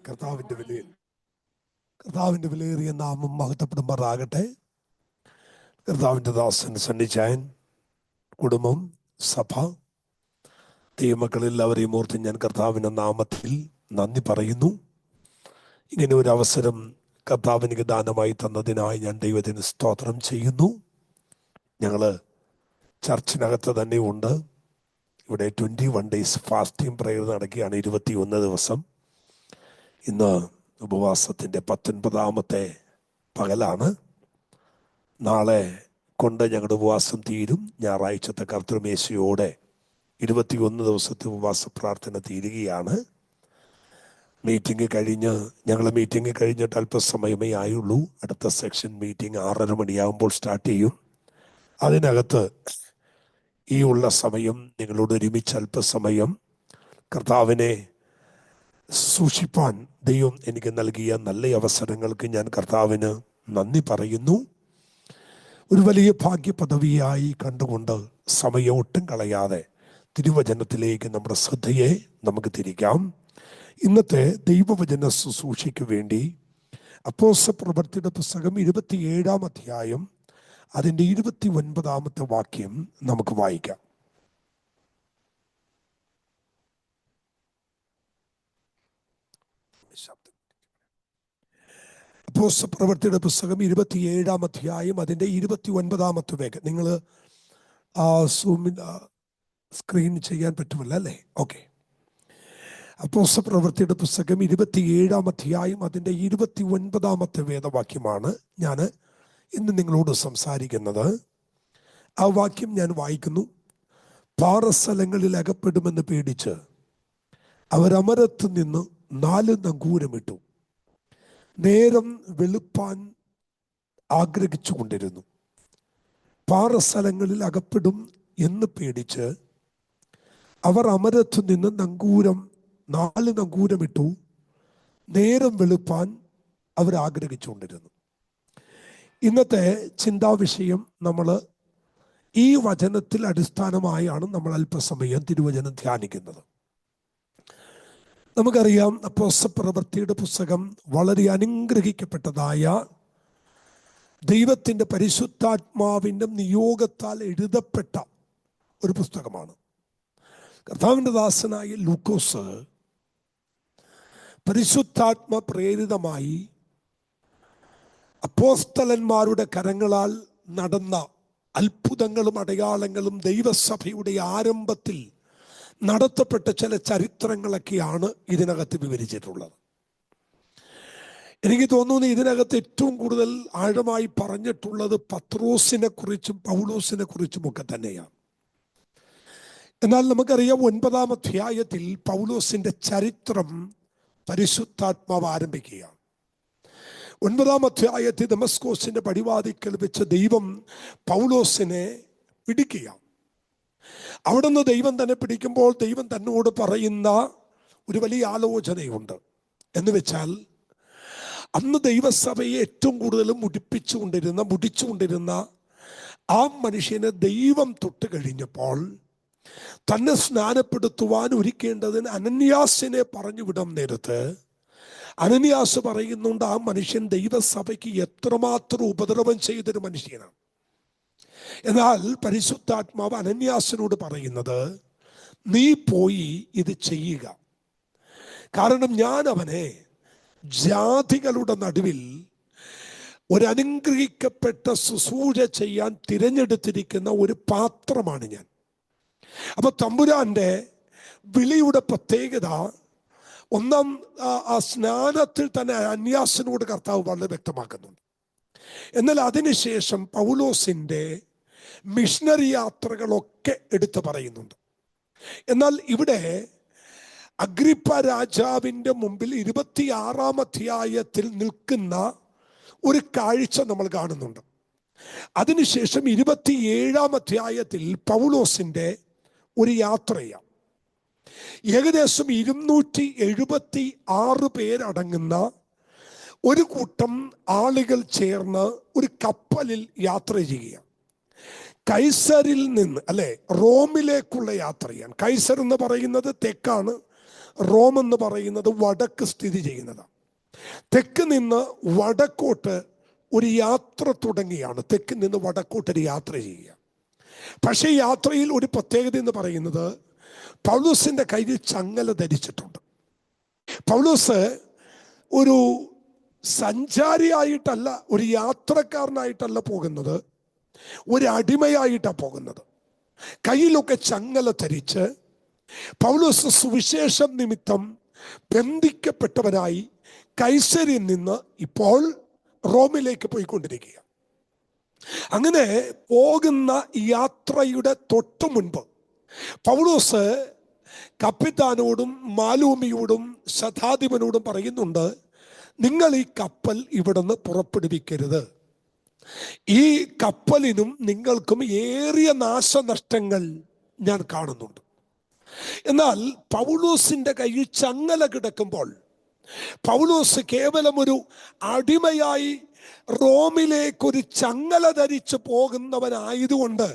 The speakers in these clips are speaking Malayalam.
കർത്താവിൻ്റെ വിലയേറിയ നാമം മഹത്വപ്പെടുമാറാകട്ടെ. കർത്താവിൻ്റെ ദാസൻ സണ്ണിച്ചായൻ, കുടുംബം, സഭ, ദൈവമക്കളെല്ലാവരെയും ഓർത്ത് ഞാൻ കർത്താവിൻ്റെ നാമത്തിൽ നന്ദി പറയുന്നു. ഇങ്ങനെ ഒരു അവസരം കർത്താവിന് ദാനമായി തന്നതിനായി ഞാൻ ദൈവത്തിന് സ്തോത്രം ചെയ്യുന്നു. ഞങ്ങൾ ചർച്ചിനകത്ത് തന്നെ ഉണ്ട്. ഇവിടെ 21 ഡേയ്സ് ഫാസ്റ്റിംഗ് പ്രയർ നടക്കുകയാണ്. 21 ദിവസം. ഇന്ന് ഉപവാസത്തിൻ്റെ 19ാമത്തെ പകലാണ്. നാളെ കൊണ്ട് ഞങ്ങളുടെ ഉപവാസം തീരും. ഞായറാഴ്ചത്തെ കർത്തൃമേശയോടെ 21 ദിവസത്തെ ഉപവാസ പ്രാർത്ഥന തീരുകയാണ്. മീറ്റിംഗ് കഴിഞ്ഞിട്ട് അല്പസമയമേ ആയുള്ളൂ. അടുത്ത സെക്ഷൻ മീറ്റിംഗ് 6:30 മണിയാകുമ്പോൾ സ്റ്റാർട്ട് ചെയ്യും. അതിനകത്ത് ഈ ഉള്ള സമയം നിങ്ങളോട് ഒരുമിച്ച് അല്പസമയം കർത്താവിനെ സൂക്ഷിപ്പാൻ ദൈവം എനിക്ക് നൽകിയ നല്ല അവസരങ്ങൾക്ക് ഞാൻ കർത്താവിന് നന്ദി പറയുന്നു. ഒരു വലിയ ഭാഗ്യ പദവിയായി കണ്ടുകൊണ്ട് സമയം ഒട്ടും കളയാതെ തിരുവചനത്തിലേക്ക് നമ്മുടെ ശ്രദ്ധയെ നമുക്ക് തിരിക്കാം. ഇന്നത്തെ ദൈവവചന ശുശ്രൂഷയ്ക്ക് വേണ്ടി അപ്പോസ്തലപ്രവൃത്തിയുടെ പുസ്തകം 27-ാം അധ്യായം അതിൻ്റെ 29ാമത്തെ വാക്യം നമുക്ക് വായിക്കാം. അപ്പോസ്തലപ്രവൃത്തിയുടെ പുസ്തകം 27-ാം അധ്യായം അതിൻ്റെ 29ാമത്തെ വേഗം നിങ്ങൾ സ്ക്രീൻ ചെയ്യാൻ പറ്റുമല്ലോ അല്ലേ? ഓക്കെ. അപ്പോസ്തലപ്രവൃത്തിയുടെ പുസ്തകം 27-ാം അധ്യായം അതിൻ്റെ 29ാമത്തെ വേദവാക്യമാണ് ഞാൻ ഇന്ന് നിങ്ങളോട് സംസാരിക്കുന്നത്. ആ വാക്യം ഞാൻ വായിക്കുന്നു. പാറസ്ഥലങ്ങളിൽ അകപ്പെടുമെന്ന് പേടിച്ച് അവരമരത്ത് നിന്ന് 4 നങ്കൂരമിട്ടു. നേരം വെളുപ്പാൻ ആഗ്രഹിച്ചു കൊണ്ടിരുന്നു. പാറസ്ഥലങ്ങളിൽ അകപ്പെടും എന്ന് പേടിച്ച് അവർ അമരത്തു നിന്ന് 4 നങ്കൂരമിട്ടു. നേരം വെളുപ്പാൻ അവർ ആഗ്രഹിച്ചുകൊണ്ടിരുന്നു. ഇന്നത്തെ ചിന്താവിഷയം നമ്മൾ ഈ വചനത്തിൽ അടിസ്ഥാനമായാണ് നമ്മൾ അല്പസമയം തിരുവചനം ധ്യാനിക്കുന്നത്. നമുക്കറിയാം, അപ്പോസ്തലപ്രവൃത്തിയുടെ പുസ്തകം വളരെ അനുഗ്രഹിക്കപ്പെട്ടതായ ദൈവത്തിൻ്റെ പരിശുദ്ധാത്മാവിൻ്റെ നിയോഗത്താൽ എഴുതപ്പെട്ട ഒരു പുസ്തകമാണ്. കർത്താവിൻ്റെ ദാസനായ ലൂക്കോസ് പരിശുദ്ധാത്മ പ്രേരിതമായി അപ്പോസ്തലന്മാരുടെ കരങ്ങളാൽ നടന്ന അത്ഭുതങ്ങളും അടയാളങ്ങളും ദൈവസഭയുടെ ആരംഭത്തിൽ നടത്തപ്പെട്ട ചില ചരിത്രങ്ങളൊക്കെയാണ് ഇതിനകത്ത് വിവരിച്ചിട്ടുള്ളത്. എനിക്ക് തോന്നുന്നു ഇതിനകത്ത് ഏറ്റവും കൂടുതൽ ആഴമായി പറഞ്ഞിട്ടുള്ളത് പത്രോസിനെ കുറിച്ചും പൗലോസിനെ കുറിച്ചും ഒക്കെ തന്നെയാണ്. എന്നാൽ നമുക്കറിയാം, 9-ാം അധ്യായത്തിൽ പൗലോസിന്റെ ചരിത്രം പരിശുദ്ധാത്മാവ് ആരംഭിക്കുകയാണ്. 9-ാം അധ്യായത്തിൽ ദമസ്കോസിന്റെ പടിവാതിക്കൽ വെച്ച് ദൈവം പൗലോസിനെ പിടിക്കുക. അവിടെ നിന്ന് ദൈവം തന്നെ പിടിക്കുമ്പോൾ ദൈവം തന്നോട് പറയുന്ന ഒരു വലിയ ആലോചനയുണ്ട്. എന്ന് വെച്ചാൽ, അന്ന് ദൈവസഭയെ ഏറ്റവും കൂടുതൽ മുടിച്ചുകൊണ്ടിരുന്ന ആ മനുഷ്യനെ ദൈവം തൊട്ട് കഴിഞ്ഞപ്പോൾ തന്നെ സ്നാനപ്പെടുത്തുവാൻ ഒരുക്കേണ്ടതിന് അനന്യാസിനെ പറഞ്ഞു വിടാൻ നേരത്ത് അനന്യാസ് പറയുന്നുണ്ട്, ആ മനുഷ്യൻ ദൈവസഭയ്ക്ക് എത്രമാത്രം ഉപദ്രവം ചെയ്തൊരു മനുഷ്യനാണ്. എന്നാൽ പരിശുദ്ധാത്മാവ് അനന്യാസിനോട് പറയുന്നത്, നീ പോയി ഇത് ചെയ്യുക. കാരണം ഞാൻ അവനെ ജാതികളുടെ നടുവിൽ ഒരു അനുഗ്രഹിക്കപ്പെട്ട ശുശ്രൂഷ ചെയ്യാൻ തിരഞ്ഞെടുത്തിരിക്കുന്ന ഒരു പാത്രമാണ് ഞാൻ. അപ്പൊ തമ്പുരാന്റെ വിളിയുടെ പ്രത്യേകത ഒന്നാം ആ സ്നാനത്തിൽ തന്നെ അന്യാസിനോട് കർത്താവ് വളരെ വ്യക്തമാക്കുന്നുണ്ട്. എന്നാൽ അതിനുശേഷം പൗലോസിന്റെ മിഷണറി യാത്രകളൊക്കെ എടുത്തു പറയുന്നുണ്ട്. എന്നാൽ ഇവിടെ അഗ്രിപ്പ രാജാവിന്റെ മുമ്പിൽ 26-ാം അധ്യായത്തിൽ നിൽക്കുന്ന ഒരു കാഴ്ച നമ്മൾ കാണുന്നുണ്ട്. അതിനുശേഷം 27-ാം അധ്യായത്തിൽ പൗലോസിന്റെ ഒരു യാത്രയാണ്. ഏകദേശം 276 പേരടങ്ങുന്ന ഒരു കൂട്ടം ആളുകൾ ചേർന്ന് ഒരു കപ്പലിൽ യാത്ര ചെയ്യുക. കൈസറിൽ നിന്ന് റോമിലേക്കുള്ള യാത്രയാണ്. കൈസർ എന്ന് പറയുന്നത് തെക്കാണ്, റോം എന്ന് പറയുന്നത് വടക്ക് സ്ഥിതി ചെയ്യുന്നതാണ്. തെക്ക് നിന്ന് വടക്കോട്ട് ഒരു യാത്ര തുടങ്ങിയാണ്. തെക്ക് നിന്ന് വടക്കോട്ടൊരു യാത്ര ചെയ്യുക. പക്ഷേ ഈ യാത്രയിൽ ഒരു പ്രത്യേകത എന്ന് പറയുന്നത് പൗലോസിന്റെ കയ്യിൽ ചങ്ങല ധരിച്ചിട്ടുണ്ട്. പൗലോസ് ഒരു സഞ്ചാരിയായിട്ടല്ല, ഒരു യാത്രക്കാരനായിട്ടല്ല പോകുന്നത്, ഒരു അടിമയായിട്ടാണ് പോകുന്നത്. കയ്യിലൊക്കെ ചങ്ങല ധരിച്ച് പൗലോസ് സുവിശേഷം നിമിത്തം ബന്ധിക്കപ്പെട്ടവനായി കൈസരിയിൽ നിന്ന് ഇപ്പോൾ റോമിലേക്ക് പോയിക്കൊണ്ടിരിക്കുക. അങ്ങനെ പോകുന്ന യാത്രയുടെ തൊട്ടു മുൻപ് പൗലോസ് കപ്പിത്താനോടും മാലൂമിയോടും ശതാധിപനോടും പറയുന്നുണ്ട്, നിങ്ങൾ ഈ കപ്പൽ ഇവിടുന്ന് പുറപ്പെടുവിക്കരുത്. ഈ കപ്പലിനും നിങ്ങൾക്കും ഏറിയ നാശനഷ്ടങ്ങൾ ഞാൻ കാണുന്നുണ്ട്. എന്നാൽ പൗലോസിന്റെ കയ്യിൽ ചങ്ങല കിടക്കുമ്പോൾ പൗലോസ് കേവലം ഒരു അടിമയായി റോമിലേക്കൊരു ചങ്ങല ധരിച്ച് പോകുന്നവനായതുകൊണ്ട്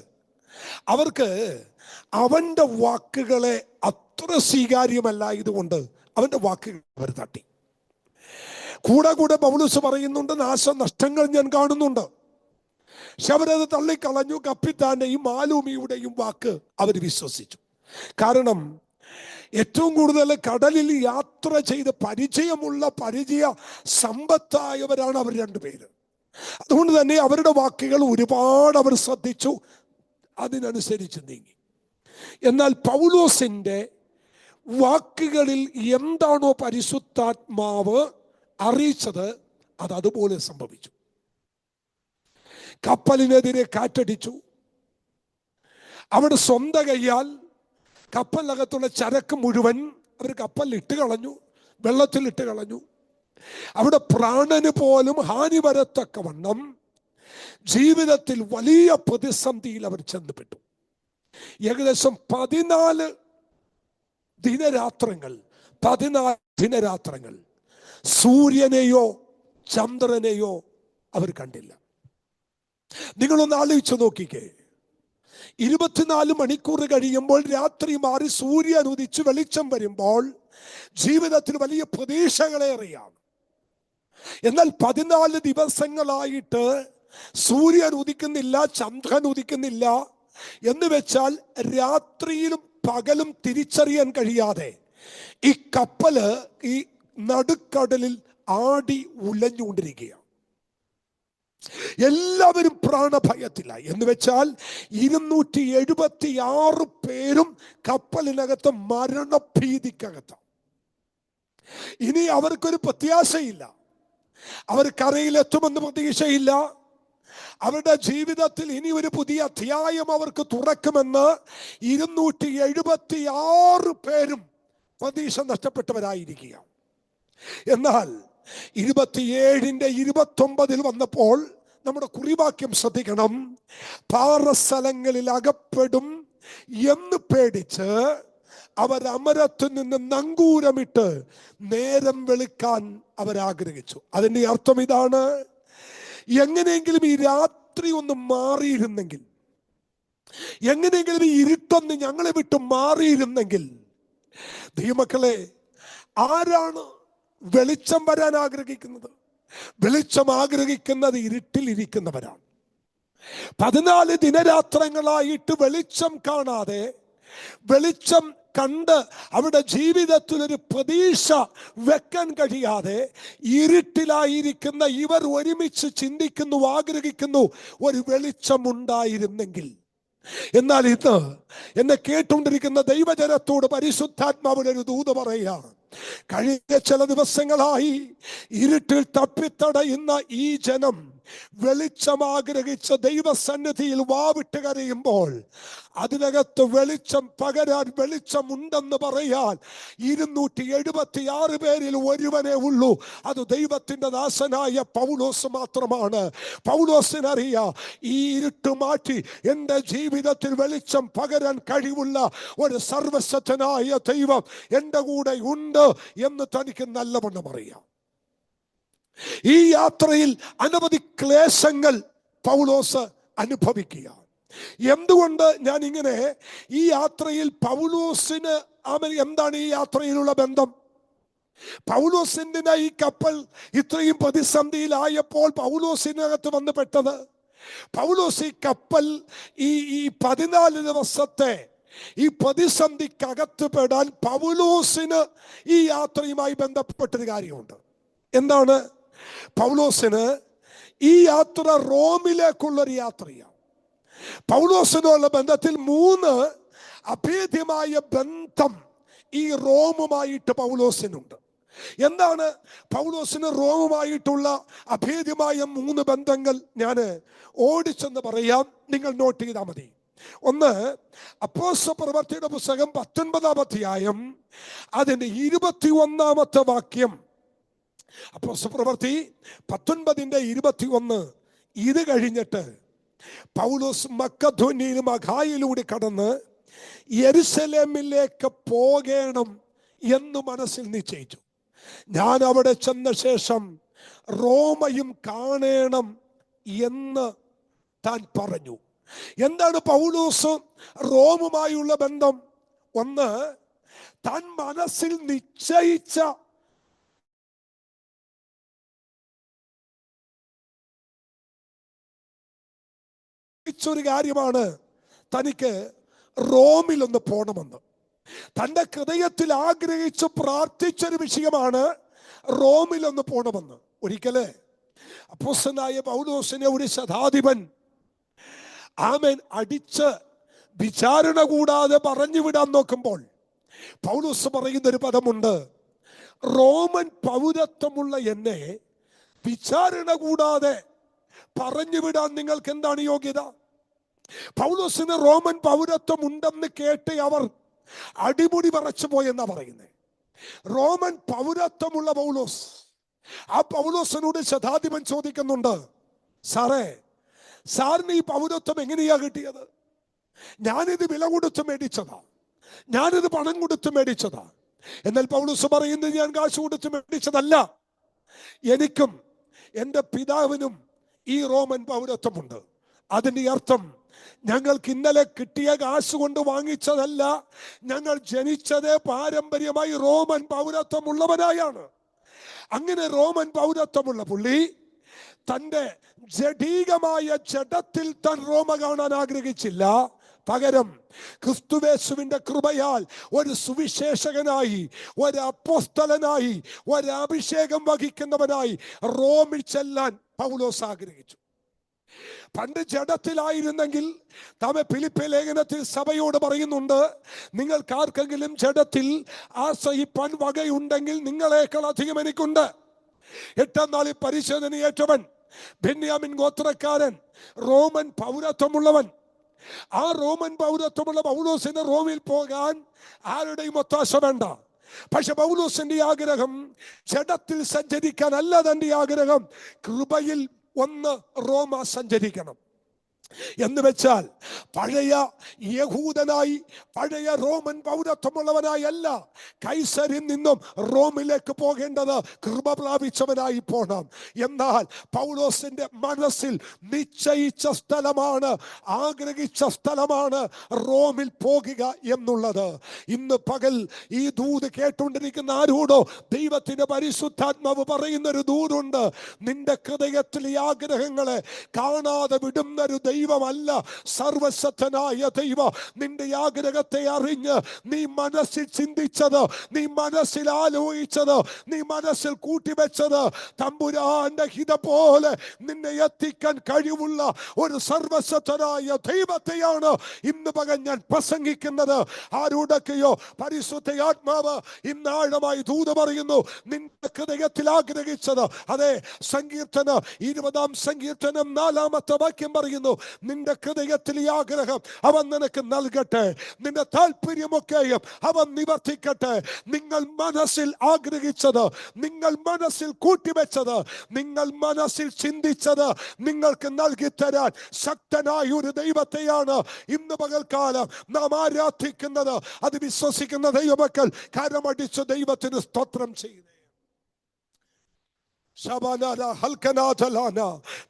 അവർക്ക് അവന്റെ വാക്കുകളെ അത്ര സ്വീകാര്യമല്ലായതുകൊണ്ട് അവന്റെ വാക്കുകൾ അവർ തട്ടി. കൂടെ പൗലോസ് പറയുന്നുണ്ട്, നാശനഷ്ടങ്ങൾ ഞാൻ കാണുന്നുണ്ട്. പക്ഷെ അവരത് തള്ളിക്കളഞ്ഞു. കപ്പിത്താന്റെയും മാലൂമിയുടെയും വാക്ക് അവർ വിശ്വസിച്ചു. കാരണം ഏറ്റവും കൂടുതൽ കടലിൽ യാത്ര ചെയ്ത് പരിചയ സമ്പത്തായവരാണ് അവർ രണ്ടുപേര്. അതുകൊണ്ട് തന്നെ അവരുടെ വാക്കുകൾ ഒരുപാട് അവർ ശ്രദ്ധിച്ചു, അതിനനുസരിച്ച് നീങ്ങി. എന്നാൽ പൗലോസിന്റെ വാക്കുകളിൽ എന്താണോ പരിശുദ്ധാത്മാവ് അറിയിച്ചത് അത് അതുപോലെ സംഭവിച്ചു. കപ്പലിനെതിരെ കാറ്റടിച്ചു. അവിടെ സ്വന്തം കയ്യാൽ കപ്പലിനകത്തുള്ള ചരക്ക് മുഴുവൻ അവർ കപ്പലിൽ ഇട്ട് കളഞ്ഞു, വെള്ളത്തിലിട്ട് കളഞ്ഞു. അവിടെ പ്രാണന് പോലും ഹാനി വരത്തക്കവണ്ണം ജീവിതത്തിൽ വലിയ പ്രതിസന്ധിയിൽ അവർ ചെന്നുപെട്ടു. ഏകദേശം 14 ദിനരാത്രങ്ങൾ സൂര്യനെയോ ചന്ദ്രനെയോ അവർ കണ്ടില്ല. നിങ്ങളൊന്ന് ആലോചിച്ചു നോക്കിക്കേ. 24 മണിക്കൂർ കഴിയുമ്പോൾ രാത്രി മാറി സൂര്യൻ ഉദിച്ച് വെളിച്ചം വരുമ്പോൾ ജീവിതത്തിൽ വലിയ പ്രതീക്ഷകളേറെയാണ്. എന്നാൽ 14 ദിവസങ്ങളായിട്ട് സൂര്യൻ ഉദിക്കുന്നില്ല, ചന്ദ്രൻ ഉദിക്കുന്നില്ല എന്ന് വെച്ചാൽ രാത്രിയിലും പകലും തിരിച്ചറിയാൻ കഴിയാതെ ഈ കപ്പല് ഈ നടുക്കടലിൽ ആടി ഉലഞ്ഞുകൊണ്ടിരിക്കുകയാണ്. എല്ലാവരും പ്രാണഭയത്തിലായി. എന്ന് വെച്ചാൽ 276 പേരും കപ്പലിനകത്ത് മരണഭീതിക്കകത്ത്. ഇനി അവർക്കൊരു പ്രത്യാശയില്ല, അവർ കരയിലെത്തുമെന്ന് പ്രതീക്ഷയില്ല. അവരുടെ ജീവിതത്തിൽ ഇനി ഒരു പുതിയ അധ്യായം അവർക്ക് തുറക്കുമെന്ന് 276 പേരും പ്രതീക്ഷ നഷ്ടപ്പെട്ടവരായിരിക്കുക. എന്നാൽ 27-ന്റെ 29 വന്നപ്പോൾ നമ്മുടെ കുറിവാക്യം ശ്രദ്ധിക്കണം. പാറസ്ഥലങ്ങളിൽ അകപ്പെടും എന്ന് പേടിച്ച് അവർ അമരത്തു നിന്ന് നങ്കൂരമിട്ട് നേരം വെളുക്കാൻ അവരാഗ്രഹിച്ചു. അതിന്റെ അർത്ഥം ഇതാണ്, എങ്ങനെയെങ്കിലും ഈ രാത്രി ഒന്ന് മാറിയിരുന്നെങ്കിൽ, എങ്ങനെയെങ്കിലും ഈ ഇരുട്ടൊന്ന് ഞങ്ങളെ വിട്ട് മാറിയിരുന്നെങ്കിൽ. ദൈവമക്കളെ, ആരാണ് വെളിച്ചം വരാൻ ആഗ്രഹിക്കുന്നത്? വെളിച്ചം ആഗ്രഹിക്കുന്നത് ഇരുട്ടിൽ ഇരിക്കുന്നവരാണ്. 14 ദിനരാത്രങ്ങളായിട്ട് വെളിച്ചം കാണാതെ, വെളിച്ചം കണ്ട് അവരുടെ ജീവിതത്തിൽ ഒരു പ്രതീക്ഷ വെക്കാൻ കഴിയാതെ ഇരുട്ടിലായിരിക്കുന്ന ഇവർ ഒരുമിച്ച് ചിന്തിക്കുന്നു, ആഗ്രഹിക്കുന്നു ഒരു വെളിച്ചം ഉണ്ടായിരുന്നെങ്കിൽ. എന്നാൽ ഇത് എന്നെ കേട്ടുകൊണ്ടിരിക്കുന്ന ദൈവജനത്തോട് പരിശുദ്ധാത്മാവിന്റെ ഒരു ദൂത് പറയുകയാണ്. കഴിഞ്ഞ ചില ദിവസങ്ങളായി ഇരുട്ടിൽ തപ്പിത്തടയുന്ന ഈ ജനം വെളിച്ചം ആഗ്രഹിച്ച് ദൈവസന്നിധിയിൽ വാവിട്ട് കരയുമ്പോൾ അതിനകത്ത് വെളിച്ചം പകരാൻ വെളിച്ചം ഉണ്ടെന്ന് പറയാൻ 276 പേരിൽ ഒരുവനേ ഉള്ളൂ. അത് ദൈവത്തിന്റെ ദാസനായ പൗലോസ് മാത്രമാണ്. പൗലോസിനറിയാം, ഈ ഇരുട്ട് മാറ്റി എൻ്റെ ജീവിതത്തിൽ വെളിച്ചം പകരാൻ കഴിവുള്ള ഒരു സർവശക്തനായ ദൈവം എൻ്റെ കൂടെ ഉണ്ട് എന്ന് തനിക്ക് നല്ലവണ്ണം അറിയാം. ഈ യാത്രയിൽ അനവധി ക്ലേശങ്ങൾ പൗലോസ് അനുഭവിക്കുക. എന്തുകൊണ്ട് ഞാൻ ഇങ്ങനെ ഈ യാത്രയിൽ പൗലോസിന് അവൻ എന്താണ് ഈ യാത്രയിലുള്ള ബന്ധം? പൗലോസിന്റെ ഈ കപ്പൽ ഇത്രയും പ്രതിസന്ധിയിലായപ്പോൾ പൗലോസിനകത്ത് വന്ന് പെട്ടത്, പൗലോസ് ഈ കപ്പൽ ഈ 14 ദിവസത്തെ ഈ പ്രതിസന്ധിക്കകത്ത് പെടാൻ പൗലോസിന് ഈ യാത്രയുമായി ബന്ധപ്പെട്ടൊരു കാര്യമുണ്ട്. എന്താണ്? പൗലോസിന് ഈ യാത്ര റോമിലേക്കുള്ളൊരു യാത്രയാണ്. പൗലോസിനുള്ള ബന്ധത്തിൽ 3 അഭേദ്യമായ ബന്ധം ഈ റോമുമായിട്ട് പൗലോസിനുണ്ട്. എന്താണ് പൗലോസിന് റോമുമായിട്ടുള്ള അഭേദ്യമായ 3 ബന്ധങ്ങൾ? ഞാൻ ഓടിച്ചെന്ന് പറയാം, നിങ്ങൾ നോട്ട് ചെയ്താൽ മതി. ഒന്ന്, അപ്പോസ്തലപ്രവൃത്തിയുടെ പുസ്തകം 19-ാം അധ്യായം അതിന്റെ 21-ാമത്തെ വാക്യം. അപ്പോസ്തലപ്രവൃത്തി 19:21. ഇത് കഴിഞ്ഞിട്ട് പൗലോസ് മക്കധോന്യയിലും അഖായിലൂടെ കടന്ന് യെരുശലേമിലേക്ക് പോകണം എന്ന് മനസ്സിൽ നിശ്ചയിച്ചു. ഞാൻ അവിടെ ചെന്ന ശേഷം റോമയും കാണണം എന്ന് താൻ പറഞ്ഞു. എന്താണ് പൗലോസ് റോമുമായുള്ള ബന്ധം? ഒന്ന്, താൻ മനസ്സിൽ നിശ്ചയിച്ച ഒരു കാര്യമാണ്, തനിക്ക് റോമിൽ ഒന്ന് പോകണമെന്ന്. തൻ്റെ ഹൃദയത്തിൽ ആഗ്രഹിച്ച് പ്രാർത്ഥിച്ചൊരു വിഷയമാണ് റോമിൽ ഒന്ന് പോകണമെന്ന്. ഒരിക്കല് അപ്പോസ്തലനായ പൗലോസിനെ ഒരു ശതാധിപൻ അടിച്ച് വിചാരണ കൂടാതെ പറഞ്ഞു വിടാൻ നോക്കുമ്പോൾ പൗലോസ് പറയുന്നൊരു പദമുണ്ട്, റോമൻ പൗരത്വമുള്ള എന്നെ വിചാരണ കൂടാതെ പറഞ്ഞു വിടാൻ നിങ്ങൾക്ക് എന്താണ് യോഗ്യത? പൗലോസിന് റോമൻ പൗരത്വം ഉണ്ടെന്ന് കേട്ട് അവർ അടിമുടി പറച്ചു പോയെന്നാ പറയുന്നത്. റോമൻ പൗരത്വമുള്ള പൗലോസ്, ആ പൗലോസിനോട് ശതാധിപൻ ചോദിക്കുന്നുണ്ട്, സാറിന് ഈ പൗരത്വം എങ്ങനെയാ കിട്ടിയത്? ഞാനിത് വില കൊടുത്ത് മേടിച്ചതാ, ഞാനിത് പണം കൊടുത്ത് മേടിച്ചതാ. എന്നാൽ പൗലോസ് പറയുന്നത്, ഞാൻ കാശ് കൊടുത്ത് മേടിച്ചതല്ല, എനിക്കും എൻ്റെ പിതാവിനും ഈ റോമൻ പൗരത്വമുണ്ട്. അതിൻ്റെ അർത്ഥം ഞങ്ങൾക്ക് ഇന്നലെ കിട്ടിയ കാശ് കൊണ്ട് വാങ്ങിച്ചതല്ല, ഞങ്ങൾ ജനിച്ചത് പാരമ്പര്യമായി റോമൻ പൗരത്വമുള്ളവനായാണ്. അങ്ങനെ റോമൻ പൗരത്വമുള്ള പുള്ളി തൻ്റെ ജഡീകമായ ജഡത്തിൽ താൻ റോമ കാണാൻ ആഗ്രഹിച്ചില്ല. പകരം ക്രിസ്തുവേശുവിന്റെ കൃപയാൽ ഒരു സുവിശേഷകനായി, ഒരു അപ്പോസ്തലനായി, ഒരു അഭിഷേകം വഹിക്കുന്നവനായി റോമിൽ ചെല്ലാൻ പൗലോസ് ആഗ്രഹിച്ചു. പണ്ട് ജഡത്തിലായിരുന്നെങ്കിൽ താമെ ഫിലിപ്പി ലേഖനത്തിൽ സഭയോട് പറയുന്നുണ്ട്, നിങ്ങൾക്ക് ആർക്കെങ്കിലും ജഡത്തിൽ ആശ്രയിപ്പാൻ വകയുണ്ടെങ്കിൽ നിങ്ങളെക്കാൾ അധികം എനിക്കുണ്ട്. 8-ാം നാളിൽ പരിശോധനയേറ്റവൻ, ബെന്യാമിൻ ഗോത്രക്കാരൻ, റോമൻ പൗരത്വമുള്ളവൻ. ആ റോമൻ പൗരത്വമുള്ള പൗലോസിന് റോമിൽ പോകാൻ ആരുടെയും ഒത്താശ വേണ്ട. പക്ഷെ പൗലോസിന്റെ ആഗ്രഹം ജഡത്തിൽ സഞ്ചരിക്കാനല്ല, തന്റെ ആഗ്രഹം കൃപയിൽ ഒന്ന് റോമ സഞ്ചരിക്കണം. എന്ന് വെച്ചാൽ പഴയ യഹൂദനായി, പഴയ റോമൻ പൗരത്വമുള്ളവനായി അല്ല കൈസരിൽ നിന്നും റോമിലേക്ക് പോകേണ്ടത്, കൃപ പ്രാപിച്ചവനായി പോകണം. എന്നാൽ പൗലോസിന്റെ മനസ്സിൽ നിശ്ചയിച്ച സ്ഥലമാണ്, ആഗ്രഹിച്ച സ്ഥലമാണ് റോമിൽ പോകുക എന്നുള്ളത്. ഇന്ന് പകൽ ഈ ദൂത് കേട്ടുകൊണ്ടിരിക്കുന്ന ആരോടോ ദൈവത്തിന്റെ പരിശുദ്ധാത്മാവ് പറയുന്നൊരു ദൂതുണ്ട്. നിന്റെ ഹൃദയത്തിൽ ഈ ആഗ്രഹങ്ങളെ കാണാതെ വിടുന്നൊരു ദൈവമല്ല സർവശക്തനായ ദൈവം. നിന്റെ ആഗ്രഹത്തെ അറിഞ്ഞ് നീ മനസ്സിൽ ചിന്തിച്ചത്, നീ മനസ്സിൽ ആലോചിച്ചത്, നീ മനസ്സിൽ കൂട്ടിവെച്ചത് തമ്പുരാന്റെ ഹിത പോലെ നിന്നെ എത്തിക്കാൻ കഴിവുള്ള ഒരു സർവശക്തനായ ദൈവത്തെയാണ് ഇന്ന് പകൽ ഞാൻ പ്രസംഗിക്കുന്നത്. ആരോടൊക്കെയോ പരിശുദ്ധ ആത്മാവ് ഇന്ന് ആഴമായി ദൂത് പറയുന്നു. നിന്റെ ഹൃദയത്തിൽ ആഗ്രഹിച്ചത്, അതെ, സങ്കീർത്തനം 20-ാം സങ്കീർത്തനം 4-ാമത്തെ വാക്യം പറയുന്നു, നിന്റെ ഹൃദയത്തിൽ ഈ ആഗ്രഹം അവൻ നിനക്ക് നൽകട്ടെ, നിന്റെ താല്പര്യമൊക്കെയും അവൻ നിവർത്തിക്കട്ടെ. നിങ്ങൾ മനസ്സിൽ ആഗ്രഹിച്ചത്, നിങ്ങൾ മനസ്സിൽ കൂട്ടിവെച്ചത്, നിങ്ങൾ മനസ്സിൽ ചിന്തിച്ചത് നിങ്ങൾക്ക് നൽകി തരാൻ ശക്തനായ ഒരു ദൈവത്തെയാണ് ഇന്ന് പകൽക്കാലം നാം ആരാധിക്കുന്നത്. അത് വിശ്വസിക്കുന്ന ദൈവമക്കൾ കരമടിച്ച് ദൈവത്തിന് സ്തോത്രം ചെയ്യുന്നത്.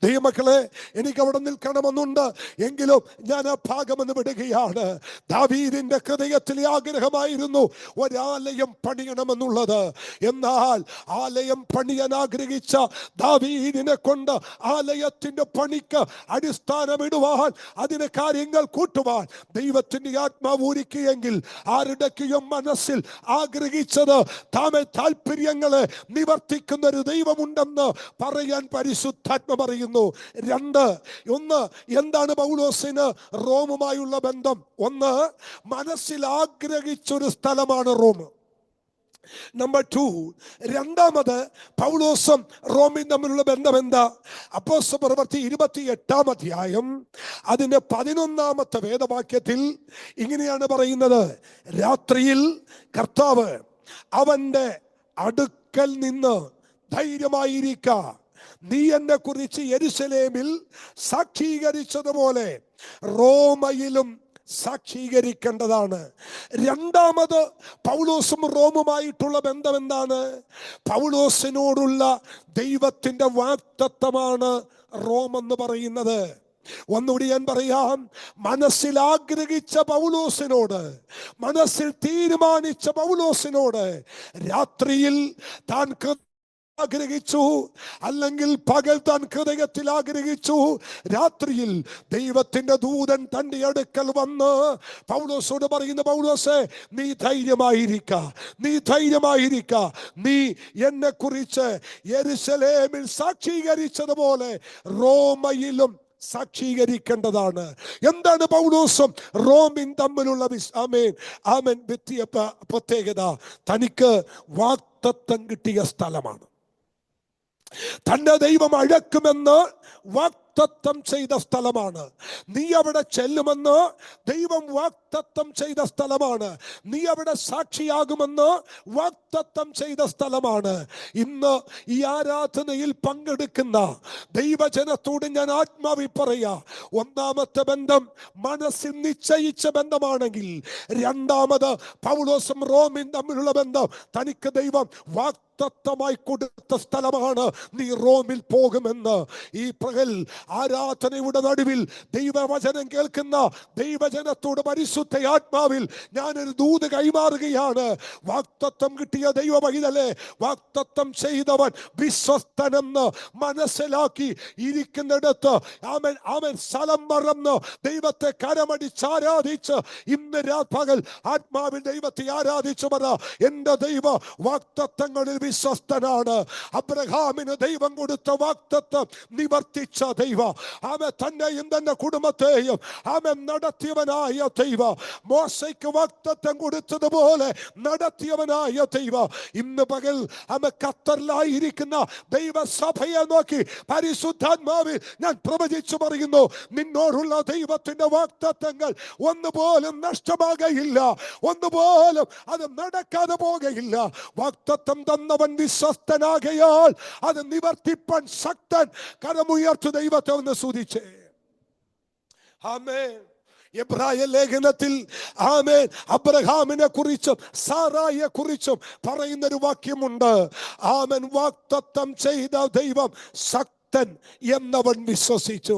ദൈവമക്കളെ, എനിക്ക് അവിടെ നിൽക്കണമെന്നുണ്ട്, എങ്കിലും ഞാൻ ആ ഭാഗമെന്ന് വിടുകയാണ്. ദാവീദിന്റെ ഹൃദയത്തിലെ ആഗ്രഹമായിരുന്നു ഒരാലയം പണിയണമെന്നുള്ളത്. എന്നാൽ ആലയം പണിയാൻ ആഗ്രഹിച്ച ദാവീദിനെ കൊണ്ട് ആലയത്തിന്റെ പണിക്ക് അടിസ്ഥാനമിടുവാൻ, അതിന് കാര്യങ്ങൾ കൂട്ടുവാൻ ദൈവത്തിന്റെ ആത്മാവ് ഒരുക്കിയെങ്കിൽ, ആരുടെയൊക്കെയോ മനസ്സിൽ ആഗ്രഹിച്ചത് താല്പര്യങ്ങളെ നിവർത്തിക്കുന്ന ഒരു ദൈവമുണ്ടെന്ന് പറയാൻ പരിശുദ്ധാത്മ പറയുന്നു. ഒന്ന്, എന്താണ് പൗലോസിന് റോമുമായുള്ള ബന്ധം? ഒന്ന്, മനസ്സിൽ ആഗ്രഹിച്ചൊരു സ്ഥലമാണ് റോം. നമ്പർ 2, രണ്ടാമത് പൗലോസും റോമിൻ തമ്മിലുള്ള ബന്ധം എന്താ? അപ്പോസ്തലപ്രവൃത്തി 28-ാം അധ്യായം അതിന്റെ 11-ാമത്തെ വേദവാക്യത്തിൽ ഇങ്ങനെയാണ് പറയുന്നത്: രാത്രിയിൽ കർത്താവ് അവന്റെ അടുക്കൽ നിന്ന് ധൈര്യമായിരിക്ക, നീ എന്നെ കുറിച്ച് യെരുശലേമിൽ സാക്ഷീകരിച്ചതുപോലെ റോമയിലും സാക്ഷീകരിക്കേണ്ടതാണ്. രണ്ടാമത് പൗലോസും റോമുമായിട്ടുള്ള ബന്ധം എന്താണ്? പൗലോസിനോടുള്ള ദൈവത്തിന്റെ വാഗ്ദത്തമാണ് റോം എന്ന് പറയുന്നത്. ഒന്നുകൂടി ഞാൻ പറയാം, മനസ്സിൽ ആഗ്രഹിച്ച പൗലോസിനോട്, മനസ്സിൽ തീരുമാനിച്ച പൗലോസിനോട് രാത്രിയിൽ താൻ ആഗ്രഹിച്ചു, അല്ലെങ്കിൽ പകൽ താൻ ഹൃദയത്തിൽ ആഗ്രഹിച്ചു. രാത്രിയിൽ ദൈവത്തിന്റെ ദൂതൻ തന്റെ അടുക്കൽ വന്ന് പൗലോസോട് പറയുന്നു: പൗലോസേ, നീ ധൈര്യമായിരിക്ക, നീ ധൈര്യമായിരിക്ക, നീ എന്നെ കുറിച്ച് യെരുശലേമിൽ സാക്ഷീകരിച്ചതുപോലെ റോമയിലും സാക്ഷീകരിക്കേണ്ടതാണ്. എന്താണ് പൗലോസും റോമിൻ തമ്മിലുള്ള പ്രത്യേകത? തനിക്ക് വാഗ്ദത്തം കിട്ടിയ സ്ഥലമാണ്. തന്റെ ദൈവം അഴക്കുമെന്ന് വാഗ്ദത്തം ചെയ്ത സ്ഥലമാണ്. നീ അവിടെ ചെല്ലുമെന്ന് ദൈവം വാഗ്ദത്തം ചെയ്ത സ്ഥലമാണ്. നീ അവിടെ സാക്ഷിയാകുമെന്ന് വാഗ്ദത്തം ചെയ്ത സ്ഥലമാണ്. ഇന്ന് ഈ ആരാധനയിൽ പങ്കെടുക്കുന്ന ദൈവജനത്തോട് ഞാൻ ആത്മാവിൽ പറയാ, ഒന്നാമത്തെ ബന്ധം മനസ്സിൽ നിശ്ചയിച്ച ബന്ധമാണെങ്കിൽ, രണ്ടാമത് പൗലോസും റോമിൻ തമ്മിലുള്ള ബന്ധം തനിക്ക് ദൈവം വാഗ്ദത്തമായി കൊടുത്ത സ്ഥലമാണ്. നീ റോമിൽ പോകുമെന്ന്. ഈ പകൽ ആരാധനയുടെ നടുവിൽ ദൈവവചനം കേൾക്കുന്ന ദൈവജനത്തോട് പരിശുദ്ധ ആത്മാവിൽ ഞാനൊരു ദൂത് കൈമാറുകയാണ്. വാഗ്ദത്തം കിട്ടിയ ദൈവ പൈതലേ, വാഗ്ദത്തം ചെയ്തവൻ വിശ്വസ്തനെന്ന് മനസ്സിലാക്കി ഇരിക്കുന്നിടത്ത് അവൻ സ്ഥലം മറന്ന് ദൈവത്തെ കരമടിച്ച് ആരാധിച്ച് ഇന്ന് പകൽ ആത്മാവിൽ ദൈവത്തെ ആരാധിച്ചു പറ: എന്റെ ദൈവ വാഗ്ദത്തങ്ങളിൽ വിശ്വസ്തനാണ്. അബ്രഹാമിന് ദൈവം കൊടുത്ത വാഗ്ദത്തം നിവർത്തിച്ച ദൈവം, അവൻ തന്നെയും തന്റെ കുടുംബത്തെയും അവൻ നടത്തിയവനായ ദൈവം, മോശയ്ക്ക് വാഗ്ദത്തം കൊടുത്തതുപോലെ നടത്തിയവനായ ദൈവം, ഇന്ന് പകൽ അവൻ ഖത്തറിലായിരിക്കുന്ന ദൈവസഭയെ നോക്കി പരിശുദ്ധാത്മാവിൽ ഞാൻ പ്രവചിച്ചു പറയുന്നു: നിന്നോടുള്ള ദൈവത്തിന്റെ വാഗ്ദത്തങ്ങൾ ഒന്നുപോലും നഷ്ടമാകയില്ല, ഒന്നുപോലും അത് നടക്കാതെ പോകുകയില്ല. വാഗ്ദത്തം തന്നവൻ വിശ്വസ്തനാകയാൽ അത് നിവർത്തിപ്പാൻ ശക്തൻ. കരമുയർത്തു ദൈവത്തെ ഒന്ന് സ്തുതിച്ചേ. ആമേൻ. എബ്രായ ലേഖനത്തിൽ ആമേൻ അബ്രഹാമിനെ കുറിച്ചും സാറായെ കുറിച്ചും പറയുന്നൊരു വാക്യമുണ്ട്. ആമേൻ, വാഗ്ദത്തം ചെയ്ത ദൈവം എന്നവൻ വിശ്വസിച്ചു.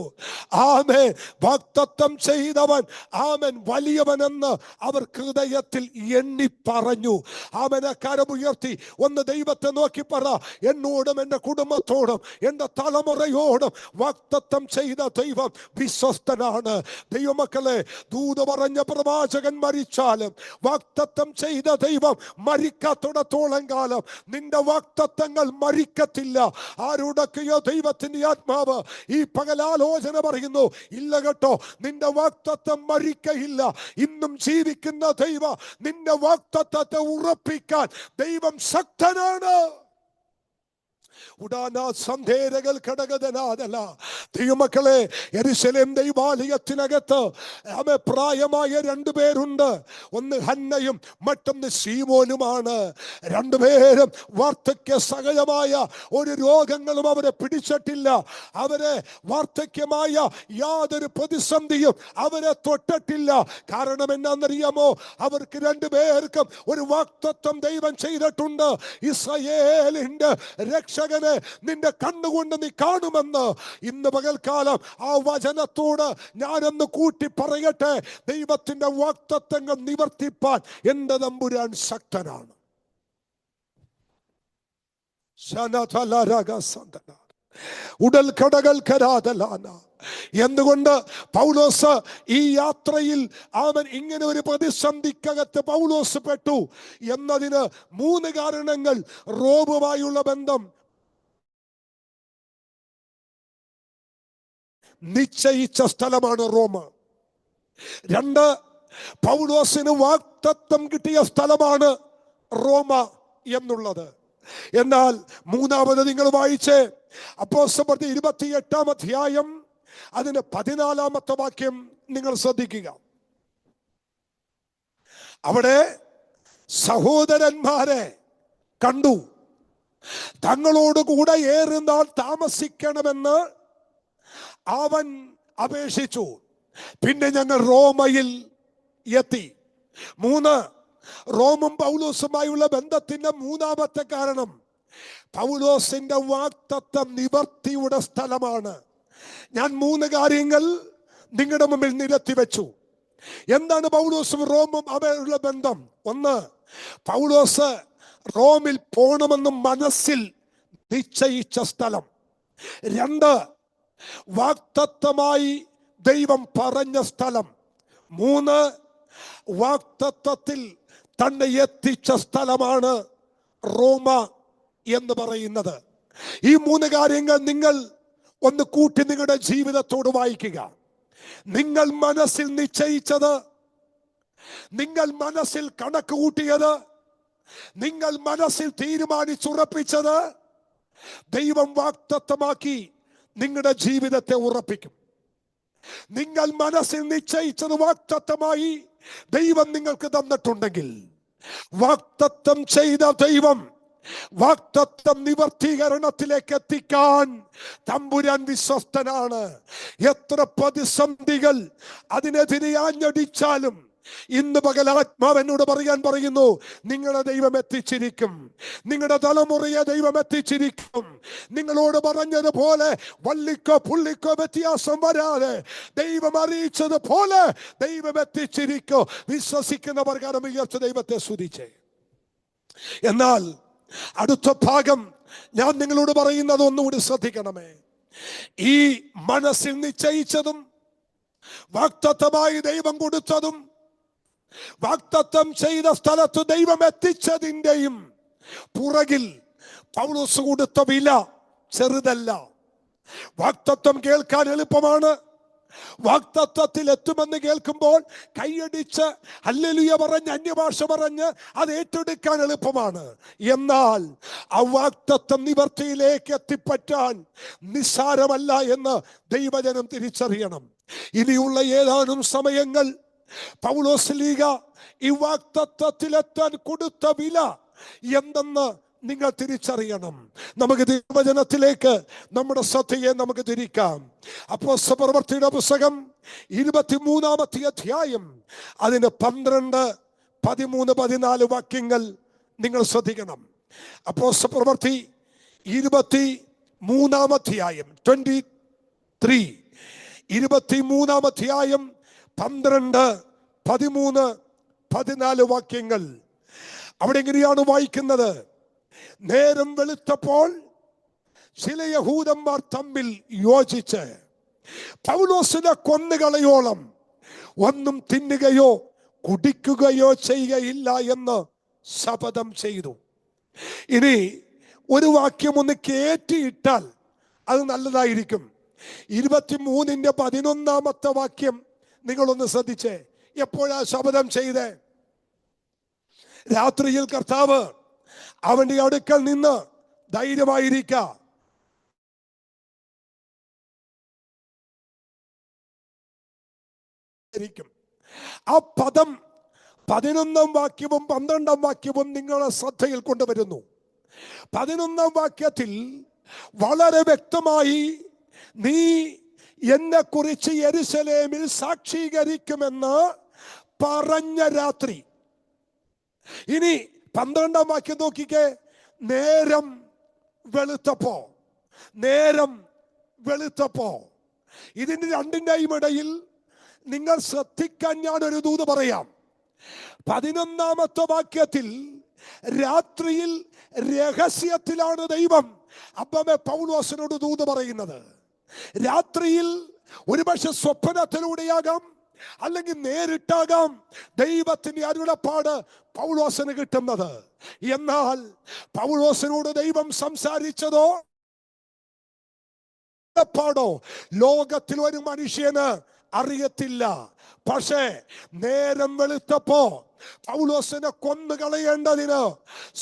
ആമേൻ. വാഗ്ദത്തം ചെയ്തവൻ ആമേൻ വലിയവനെന്ന് അവർ ഹൃദയത്തിൽ എണ്ണി പറഞ്ഞു. ആമേനെ കരമുയർത്തി ഒന്ന് ദൈവത്തെ നോക്കി പറ: എന്നോടും എൻ്റെ കുടുംബത്തോടും എൻ്റെ തലമുറയോടും വാഗ്ദത്തം ചെയ്ത ദൈവം വിശ്വസ്തനാണ്. ദൈവമക്കളെ, ദൂത് പറഞ്ഞ പ്രവാചകൻ മരിച്ചാലും വാഗ്ദത്തം ചെയ്ത ദൈവം മരിക്കാത്തിടത്തോളം കാലം നിന്റെ വാഗ്ദത്തങ്ങൾ മരിക്കത്തില്ല. ആരുടൊക്കെയോ ദൈവത്തിന്റെ ആത്മാവ് ഈ പകലാലോചന പറയുന്നു: ഇല്ല കേട്ടോ, നിന്റെ വാഗ്ദത്തം മരിക്കയില്ല. ഇന്നും ജീവിക്കുന്ന ദൈവം നിന്റെ വാഗ്ദത്തത്തെ ഉറപ്പിക്കാൻ ദൈവം ശക്തനാണ്. ദൈവമക്കളെ, യെരുശലേം ദൈവാലയത്തിനകത്ത് പ്രായമായ രണ്ടുപേരുണ്ട്. ഒന്ന് ഹന്നയും മറ്റൊന്ന് ശീമോനുമാണ്. രണ്ടുപേരും വാർദ്ധക്യ സഹജമായ ഒരു രോഗങ്ങളും അവരെ പിടിച്ചിട്ടില്ല. അവരെ വാർദ്ധക്യമായ യാതൊരു പ്രതിസന്ധിയും അവരെ തൊട്ടിട്ടില്ല. കാരണം എന്നാന്നറിയാമോ? അവർക്ക് രണ്ടുപേർക്കും ഒരു വാഗ്ദത്തം ദൈവം ചെയ്തിട്ടുണ്ട്. ഇസ്രായേലിന്റെ രക്ഷകനെ പോലെ നിന്റെ കണ്ണുകൊണ്ട് നീ കാണുമെന്ന് ഇന്ന് പകൽക്കാലം ആ വചനത്തോട് ഞാനൊന്ന് കൂട്ടി പറയട്ടെ. ദൈവത്തിന്റെ വാഗ്ദത്തങ്ങൾ നിവർത്തിപ്പാൻ എന്റെ തമ്പുരാൻ ശക്തനാണ്. ഉടൽ കടകൾ കരാതലാന. എന്തുകൊണ്ട് പൗലോസ് ഈ യാത്രയിൽ അവൻ ഇങ്ങനെ ഒരു പ്രതിസന്ധിക്കകത്ത് പൗലോസ് പെട്ടു എന്നതിന് 3 കാരണങ്ങൾ. റോമുമായുള്ള ബന്ധം നിശ്ചയിച്ച സ്ഥലമാണ് റോം. 2, പൗലോസിന് വാഗ്ദത്തം കിട്ടിയ സ്ഥലമാണ് റോമ എന്നുള്ളത്. എന്നാൽ 3ാമത് നിങ്ങൾ വായിച്ച് അപ്പോസ്തലപ്രവൃത്തി 28-ാം അധ്യായം അതിന് 14-ാമത്തെ വാക്യം നിങ്ങൾ ശ്രദ്ധിക്കുക. അവിടെ സഹോദരന്മാരെ കണ്ടു, തങ്ങളോടുകൂടെ ഏറെ നാൾ താമസിക്കണമെന്ന് അവൻ അപേക്ഷിച്ചു. പിന്നെ ഞങ്ങൾ റോമയിൽ എത്തി. 3, റോമും പൗലോസുമായുള്ള ബന്ധത്തിന്റെ 3ാമത്തെ കാരണം പൗലോസിന്റെ വാഗ്ദത്തം നിവർത്തിയുടെ സ്ഥലമാണ്. ഞാൻ 3 കാര്യങ്ങൾ നിങ്ങളുടെ മുമ്പിൽ നിരത്തി വെച്ചു. എന്താണ് പൗലോസും റോമും അവരുള്ള ബന്ധം? 1, പൗലോസ് റോമിൽ പോണമെന്ന് മനസ്സിൽ നിശ്ചയിച്ച സ്ഥലം. 2, വാഗ്ദത്തമായി ദൈവം പറഞ്ഞ സ്ഥലം. 3, വാഗ്ദത്തത്തിൽ തന്നെ എത്തിച്ച സ്ഥലമാണ് റോമ എന്ന് പറയുന്നത്. ഈ 3 കാര്യങ്ങൾ നിങ്ങൾ ഒന്ന് കൂട്ടി നിങ്ങളുടെ ജീവിതത്തോട് വായിക്കുക. നിങ്ങൾ മനസ്സിൽ നിശ്ചയിച്ചത്, നിങ്ങൾ മനസ്സിൽ കണക്ക് കൂട്ടിയത്, നിങ്ങൾ മനസ്സിൽ തീരുമാനിച്ചുറപ്പിച്ചത് ദൈവം വാഗ്ദത്തമാക്കി നിങ്ങളുടെ ജീവിതത്തെ ഉറപ്പിക്കും. നിങ്ങൾ മനസ്സിൽ നിശ്ചയിച്ചത് വാഗ്ദത്തമായി ദൈവം നിങ്ങൾക്ക് തന്നിട്ടുണ്ടെങ്കിൽ, വാഗ്ദത്തം ചെയ്ത ദൈവം വാഗ്ദത്തം നിവർത്തീകരണത്തിലേക്ക് എത്തിക്കാൻ തമ്പുരാൻ വിശ്വസ്തനാണ്. എത്ര പ്രതിസന്ധികൾ അതിനെതിരെ ആഞ്ഞടിച്ചാലും ഇന്ന് പകൽ ആത്മാവെന്നോട് പറയുന്നു, നിങ്ങളുടെ ദൈവം എത്തിച്ചിരിക്കും, നിങ്ങളുടെ തലമുറയെ ദൈവം എത്തിച്ചിരിക്കും. നിങ്ങളോട് പറഞ്ഞതുപോലെ വള്ളിക്കോ പുള്ളിക്കോ വ്യത്യാസം വരാതെ ദൈവം അറിയിച്ചതുപോലെ ദൈവം എത്തിച്ചിരിക്കും. വിശ്വസിക്കുന്ന പ്രകാരം ഉയർച്ച ദൈവത്തെ സ്തുതിച്ചേ. എന്നാൽ അടുത്ത ഭാഗം ഞാൻ നിങ്ങളോട് പറയുന്നത് ഒന്നുകൂടി ശ്രദ്ധിക്കണമേ. ഈ മനസ്സിൽ നിശ്ചയിച്ചതും വാഗ്ദത്തമായി ദൈവം കൊടുത്തതും വാഗ്ദത്തം ചെയ്ത സ്ഥലത്ത് ദൈവം എത്തിച്ചതിൻ്റെയും പുറകിൽ പൗലോസ് കൊടുത്ത വില ചെറുതല്ല. വാഗ്ദത്തം കേൾക്കാൻ എളുപ്പമാണ്. വാഗ്ദത്തത്തിൽ എത്തുമെന്ന് കേൾക്കുമ്പോൾ കൈയടിച്ച് ഹല്ലേലൂയ പറഞ്ഞ് അന്യഭാഷ പറഞ്ഞ് അത് ഏറ്റെടുക്കാൻ എളുപ്പമാണ്. എന്നാൽ ആ വാഗ്ദത്തം നിവർത്തിയിലേക്ക് എത്തിപ്പറ്റാൻ നിസ്സാരമല്ല എന്ന് ദൈവജനം തിരിച്ചറിയണം. ഇനിയുള്ള ഏതാനും സമയങ്ങൾ പൗലോസ് ലീഗ ഈ വാഗ്ദത്തത്തിലെത്താൻ കൊടുത്ത വില എന്തെന്ന് നിങ്ങൾ തിരിച്ചറിയണം. നമുക്ക് ദൈവവചനത്തിലേക്ക് നമ്മുടെ ശ്രദ്ധയെ നമുക്ക് തിരിക്കാം. അപ്പോസ്തലപ്രവൃത്തിയുടെ പുസ്തകം 23-ാമത്തെ അധ്യായം അതിന് 12, 13, 14 വാക്യങ്ങൾ നിങ്ങൾ ശ്രദ്ധിക്കണം. അപ്പോസ്തലപ്രവൃത്തി 23-ാം അധ്യായം 23, 23-ാം അധ്യായം 12, 13, 14 വാക്യങ്ങൾ. അവിടെ എങ്ങനെയാണ് വായിക്കുന്നത്? നേരം വെളുത്തപ്പോൾ ചില യഹൂദന്മാർ തമ്മിൽ യോജിച്ച് പൗലോസിനെ കൊന്നുകളയോളം ഒന്നും തിന്നുകയോ കുടിക്കുകയോ ചെയ്യുകയില്ല എന്ന് ശപഥം ചെയ്തു. ഇനി ഒരു വാക്യം ഒന്ന് കേറ്റിയിട്ടാൽ അത് നല്ലതായിരിക്കും. 23-ന്റെ 11-ാമത്തെ വാക്യം നിങ്ങളൊന്ന് ശ്രദ്ധിച്ചേ. എപ്പോഴാ ശപഥം ചെയ്തേ? രാത്രിയിൽ കർത്താവ് അവന്റെ അടുക്കൽ നിന്ന് ധൈര്യമായിരിക്ക, ആ പദം 11-ാം വാക്യവും 12-ാം വാക്യവും നിങ്ങളെ ശ്രദ്ധയിൽ കൊണ്ടുവരുന്നു. 11-ാം വാക്യത്തിൽ വളരെ വ്യക്തമായി നീ എന്നെ കുറിച്ച് യെരുശലേമിൽ സാക്ഷീകരിക്കുമെന്ന് പറഞ്ഞ രാത്രി. ഇനി 12-ാം വാക്യം നോക്കിക്കേ. നേരം വെളുത്തപ്പോ, നേരം വെളുത്തപ്പോ, ഇതിന്റെ രണ്ടിന്റെയും ഇടയിൽ നിങ്ങൾ ശ്രദ്ധിക്കാൻ ഞാനൊരു ദൂത് പറയാം. 11-ാമത്തെ വാക്യത്തിൽ രാത്രിയിൽ രഹസ്യത്തിലാണ് ദൈവം അപ്പമേ പൗലോസിനോട് ദൂത് പറയുന്നത്. രാത്രിയിൽ ഒരുപക്ഷെ സ്വപ്നത്തിലൂടെയാകാം, അല്ലെങ്കിൽ നേരിട്ടാകാം ദൈവത്തിന്റെ അരുളപ്പാട് പൗലോസിന് കിട്ടുന്നത്. എന്നാൽ പൗലോസിനോട് ദൈവം സംസാരിച്ചതോ പാടോ ലോകത്തിൽ ഒരു മനുഷ്യന് അറിയത്തില്ല. പക്ഷേ നേരം വെളുത്തപ്പോ പൗലോസിനെ കൊന്നുകളയേണ്ടതിന്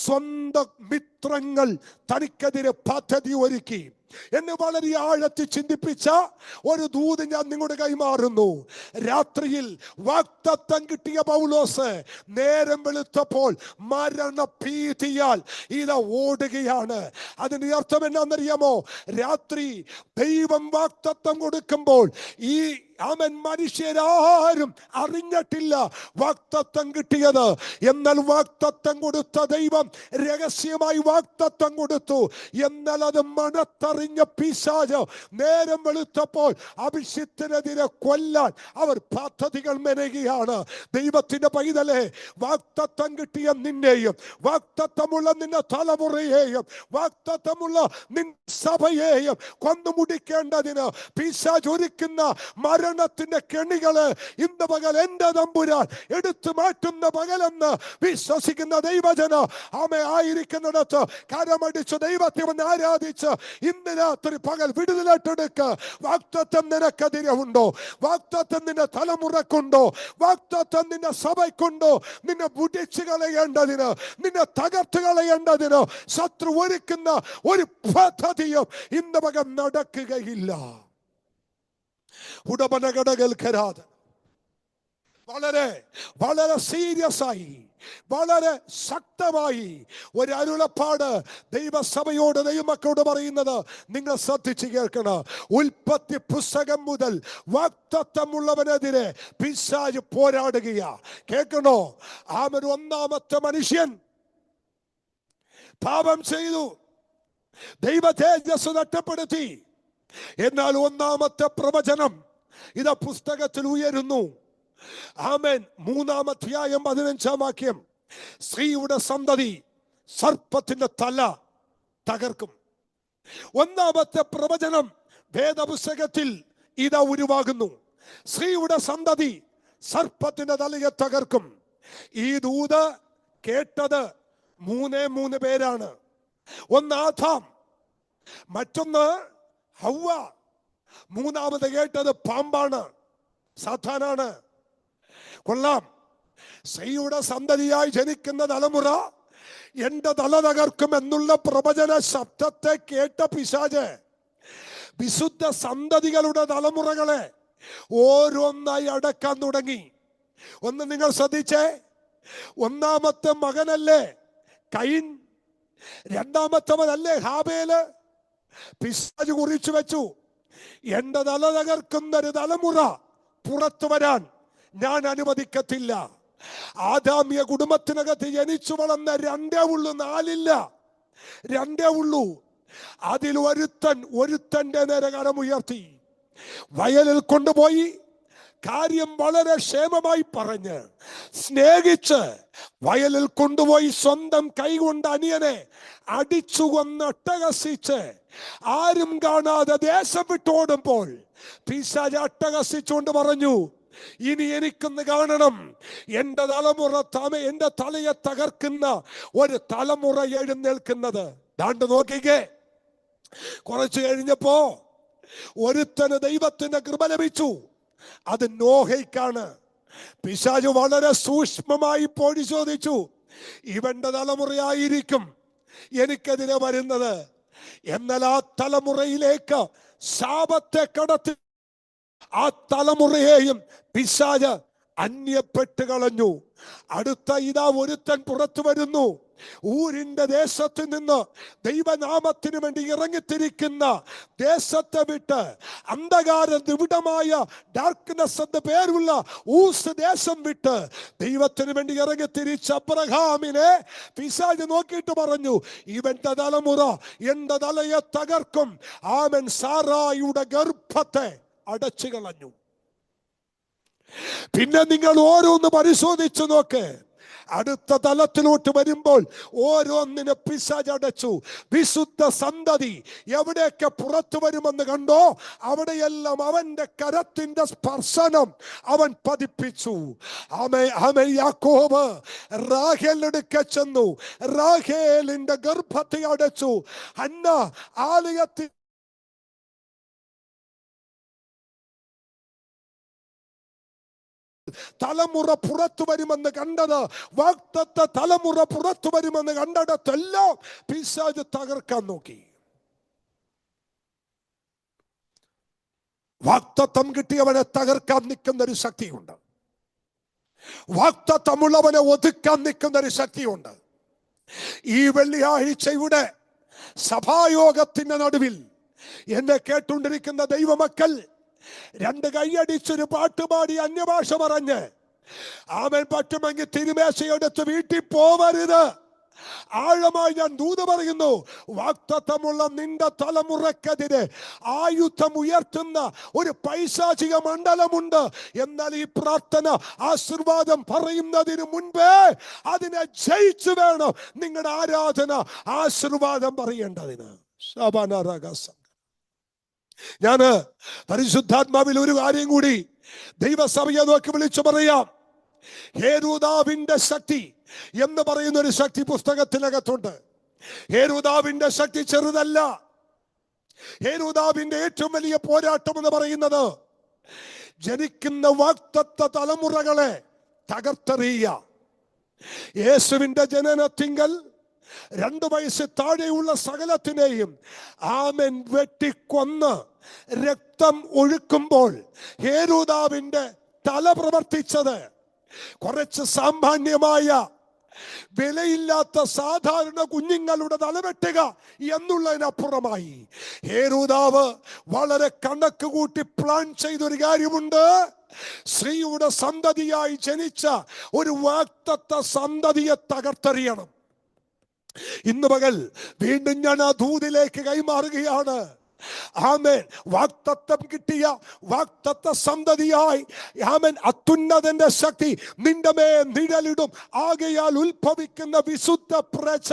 സ്വന്തം മിത്രങ്ങൾ തനിക്കെതിരെ പദ്ധതി ഒരുക്കി. എന്നെ വളരെ ആഴത്തിൽ ചിന്തിപ്പിച്ച ഒരു ദൂത് ഞാൻ നിങ്ങളുടെ കൈമാറുന്നു. രാത്രിയിൽ വാഗ്ദത്തം കിട്ടിയ പൗലോസ് നേരം വെളുത്തപ്പോൾ മരണഭീതിയാൽ ഇത് ഓടുകയാണ്. അതിന്റെ അർത്ഥം എന്നാണെന്നറിയാമോ? രാത്രി ദൈവം വാഗ്ദത്തം കൊടുക്കുമ്പോൾ ഈ മനുഷ്യരാരും അറിഞ്ഞിട്ടില്ല വാഗ്ദത്തം കിട്ടിയത്. എന്നാൽ വാഗ്ദത്തം കൊടുത്ത ദൈവം രഹസ്യമായി വാഗ്ദത്തം കൊടുത്തു. എന്നാൽ അത് മണത്തറിഞ്ഞ പിശാച് നേരം വെളുത്തപ്പോൾ അഭിഷിക്തനെതിരെ കൊല്ലാൻ അവർ പദ്ധതികൾ മെനയുകയാണ്. ദൈവത്തിന്റെ പൈതലേ, വാഗ്ദത്തം കിട്ടിയ നിന്നെയും വാഗ്ദത്തമുള്ള നിന്റെ തലമുറയെയും വാഗ്ദത്തമുള്ള നിൻ സഭയെയും കൊന്നുമുടിക്കേണ്ടതിന് പിശാച് ഒരുക്കുന്ന മരണത്തിന്റെ കെണികള് ഇന്ന് പകൽ എന്റെ തമ്പുരാൻ എടുത്തു മാറ്റുന്ന പകലെന്ന് വിശ്വസിക്കുന്ന ദൈവജന ആയിരിക്കുന്നിടത്ത് കരമടിച്ച് ദൈവത്തെ ഒന്ന് ആരാധിച്ച് ഇന്ന് രാത്രി പകൽ വിടുതലെടുക്ക. വാഗ്ദത്തം നിനക്കെതിരെ ഉണ്ടോ? വാഗ്ദത്തം നിന്റെ തലമുറക്കുണ്ടോ? വാഗ്ദത്തം നിന്റെ സഭയ്ക്കുണ്ടോ? നിന്നെ മുടിച്ചു കളയേണ്ടതിന്, നിന്നെ തകർത്ത് കളയേണ്ടതിന് ശത്രു ഒരുക്കുന്ന ഒരു പദ്ധതിയും ഇന്ന് പകൽ നടക്കുകയില്ല. ഉടമനകടകൽക്കരാതെ വളരെ വളരെ സീരിയസ് ആയി, വളരെ ശക്തമായി ഒരു അരുളപ്പാട് ദൈവസഭയോട് ദൈവമക്കളോട് പറയുന്നത് നിങ്ങൾ ശ്രദ്ധിച്ച് കേൾക്കണം. ഉൽപ്പത്തി പുസ്തകം മുതൽ വാഗ്ദത്തമുള്ളവനെതിരെ പിശാച് പോരാടുകയാ. കേൾക്കണോ? ആമൻ ഒന്നാമത്തെ മനുഷ്യൻ പാപം ചെയ്തു, ദൈവ തേജസ് നഷ്ടപ്പെടുത്തി. എന്നാൽ ഒന്നാമത്തെ പ്രവചനം ഇതാ പുസ്തകത്തിൽ ഉയരുന്നു. ആമേൻ. 3-ാം അധ്യായം 15-ാം വാക്യം, സ്ത്രീയുടെ സന്തതി സർപ്പത്തിന്റെ തല തകർക്കും. ഒന്നാമത്തെ പ്രവചനം വേദപുസ്തകത്തിൽ ഇതാ ഉരുവാകുന്നു. സ്ത്രീയുടെ സന്തതി സർപ്പത്തിന്റെ തലയെ തകർക്കും. ഈ ദൂത് കേട്ടത് 3 പേരാണ്. ഒന്ന് ആദാം, മറ്റൊന്ന് ഹവ്വ, മൂന്നാമത് കേട്ടത് പാമ്പാണ്, സാത്താനാണ്. കൊള്ളാം. സ്ത്രീയുടെ സന്തതിയായി ജനിക്കുന്ന തലമുറ എന്റെ തല തകർക്കും എന്നുള്ള പ്രവചന ശബ്ദത്തെ കേട്ട പിശാച് വിശുദ്ധ സന്തതികളുടെ തലമുറകളെ ഓരോന്നായി അടക്കാൻ തുടങ്ങി. ഒന്ന് നിങ്ങൾ ശ്രദ്ധിച്ചേ, ഒന്നാമത്തെ മകനല്ലേ കയീൻ, രണ്ടാമത്തവനല്ലേ ഹാബേല്. പിശാച് കുറിച്ചു വെച്ചു, എന്റെ തല തകർക്കുന്ന ഒരു തലമുറ പുറത്തു വരാൻ ഞാൻ അനുവദിക്കത്തില്ല. ആദാമ്യ കുടുംബത്തിനകത്ത് ജനിച്ചു വളർന്ന 2 ഉള്ളൂ, 4 ഇല്ല, 2 ഉള്ളൂ. അതിൽ ഒരുത്തന്റെ നേരെ കരമുയർത്തി വയലിൽ കൊണ്ടുപോയി കാര്യം വളരെ ക്ഷേമമായി പറഞ്ഞ് സ്നേഹിച്ച് വയലിൽ കൊണ്ടുപോയി സ്വന്തം കൈകൊണ്ട് അനിയനെ അടിച്ചു കൊന്ന് അട്ടഹസിച്ച് ആരും കാണാതെ ദേശം വിട്ടോടുമ്പോൾ പിശാച് അട്ടഹസിച്ചുകൊണ്ട് പറഞ്ഞു, ഇനി എനിക്കൊന്ന് കാണണം, എന്റെ തലമുറ എന്റെ തലയെ തകർക്കുന്ന ഒരു തലമുറ എഴുന്നേൽക്കുന്നത്. ദാണ്ട് നോക്കിക്കേ. കുറച്ചു കഴിഞ്ഞപ്പോ ഒരുത്തന് ദൈവത്തിന്റെ കൃപ ലഭിച്ചു. അത് നോഹയ്ക്കാണ്. പിശാച് വളരെ സൂക്ഷ്മമായി പരിശോധിച്ചു, ഇവന്റെ തലമുറയായിരിക്കും എനിക്കെതിരെ വരുന്നത്. എന്നാൽ ആ തലമുറയിലേക്ക് ശാപത്തെ കടത്തി ആ തലമുറയെയും പിശാച് അന്യപ്പെട്ട് കളഞ്ഞു. അടുത്ത ഇതാ ഒരുത്തൻ പുറത്തു വരുന്നു. ഊരിന്റെ ദേശത്ത് നിന്ന് ദൈവനാമത്തിന് വേണ്ടി ഇറങ്ങിത്തിരിക്കുന്ന ദേശത്തെ വിട്ട് അന്ധകാര നിബിഡമായ ഡാർക്ക്നെസ് എന്ന് പേരുള്ള ഊസ് ദേശം വിട്ട് ദൈവത്തിന് വേണ്ടി ഇറങ്ങിത്തിരിച്ച അബ്രഹാമിനെ പിശാച് നോക്കിയിട്ട് പറഞ്ഞു, ഇവന്റെ തലമുറ എന്റെ തലയെ തകർക്കും. ആമൻ സാറായിയുടെ ഗർഭത്തെ അടച്ചു കളഞ്ഞു. പിന്നെ നിങ്ങൾ ഓരോന്ന് പരിശോധിച്ചു നോക്ക്. അടുത്ത തലത്തിലോട്ട് വരുമ്പോൾ ഓരോന്നിനെ പിശാച് അടച്ചു. വിശുദ്ധ സന്തതി എവിടെയൊക്കെ പുറത്തു വരുമെന്ന് കണ്ടോ, അവിടെയെല്ലാം അവന്റെ കരത്തിന്റെ സ്പർശനം അവൻ പതിപ്പിച്ചു. യാക്കോബ് റാഹേലിനടുക്കെ ചെന്നു, റാഹേലിന്റെ ഗർഭത്തെ അടച്ചു. ഹന്ന ആലയത്തിൽ തലമുറ പുറത്തു വരുമെന്ന് കണ്ടത്, വാഗ്ദത്ത തലമുറ പുറത്തു വരുമെന്ന് കണ്ടിടത്തെല്ലാം പിശാച് തകർക്കാൻ നോക്കി. വാഗ്ദത്തം കിട്ടിയവനെ തകർക്കാൻ നിൽക്കുന്ന ഒരു ശക്തിയുണ്ട്. വാഗ്ദത്തമുള്ളവനെ ഒതുക്കാൻ നിൽക്കുന്ന ഒരു ശക്തിയുണ്ട്. ഈ വെള്ളിയാഴ്ച ഇവിടെ സഭായോഗത്തിന്റെ നടുവിൽ എന്നെ കേട്ടുകൊണ്ടിരിക്കുന്ന ദൈവമക്കൾ, രണ്ട് കൈയടിച്ചൊരു പാട്ടുപാടി അന്യഭാഷ പറഞ്ഞ് ആമേൻ പറ്റുമെങ്കിൽ തിരുമേശയെടുത്ത് വീട്ടിൽ പോവരുത്. ആഴമായി ഞാൻ ദൂത് പറയുന്നു, വാഗ്ദത്തമുള്ള നിന്റെ തലമുറക്കെതിരെ ആയുധം ഉയർത്തുന്ന ഒരു പൈശാചിക മണ്ഡലമുണ്ട്. എന്നാൽ ഈ പ്രാർത്ഥന ആശീർവാദം പറയുന്നതിന് മുൻപേ അതിനെ ജയിച്ചു വേണം നിങ്ങളുടെ ആരാധന ആശീർവാദം പറയേണ്ടതിന്. ഞാന് പരിശുദ്ധാത്മാവിൽ ഒരു കാര്യം കൂടി ദൈവസഭയെ നോക്കി വിളിച്ചു പറയാം. ഹേരോദാവിന്റെ ശക്തി എന്ന് പറയുന്ന ഒരു ശക്തി പുസ്തകത്തിനകത്തുണ്ട്. ഹേരോദാവിന്റെ ശക്തി ചെറുതല്ല. ഹേരോദാവിന്റെ ഏറ്റവും വലിയ പോരാട്ടം എന്ന് പറയുന്നത് ജനിക്കുന്ന വാഗ്ദത്ത തലമുറകളെ തകർത്തെറിയുക. യേശുവിന്റെ ജനനത്തിങ്കൽ 2 വയസ്സ് താഴെയുള്ള സകലത്തിനെയും ആമൻ വെട്ടിക്കൊന്ന് രക്തം ഒഴുക്കുമ്പോൾ ഹേരോദാവിന്റെ തല പ്രവർത്തിച്ചത് കുറച്ച് സാമാന്യമായ വിലയില്ലാത്ത സാധാരണ കുഞ്ഞുങ്ങളുടെ തലവെട്ടുക എന്നുള്ളതിനപ്പുറമായി ഹേരോദാവ് വളരെ കണക്ക് കൂട്ടി പ്ലാൻ ചെയ്തൊരു കാര്യമുണ്ട്. സ്ത്രീയുടെ സന്തതിയായി ജനിച്ച ഒരു വാഗ്ദത്ത സന്തതിയെ തകർത്തെറിയണം. ഇന്ന് പകൽ വീണ്ടും ഞാൻ ആ ദൂതിലേക്ക് കൈമാറുകയാണ്. ആമേൻ. വാഗ്ദത്തം കിട്ടിയ വാഗ്ദത്ത സന്തതിയായി ആമേൻ അത്യുന്നതന്റെ ശക്തി നിന്റെ മേൽ നിഴലിടും. ആകയാൽ ഉത്ഭവിക്കുന്ന വിശുദ്ധ പ്രജ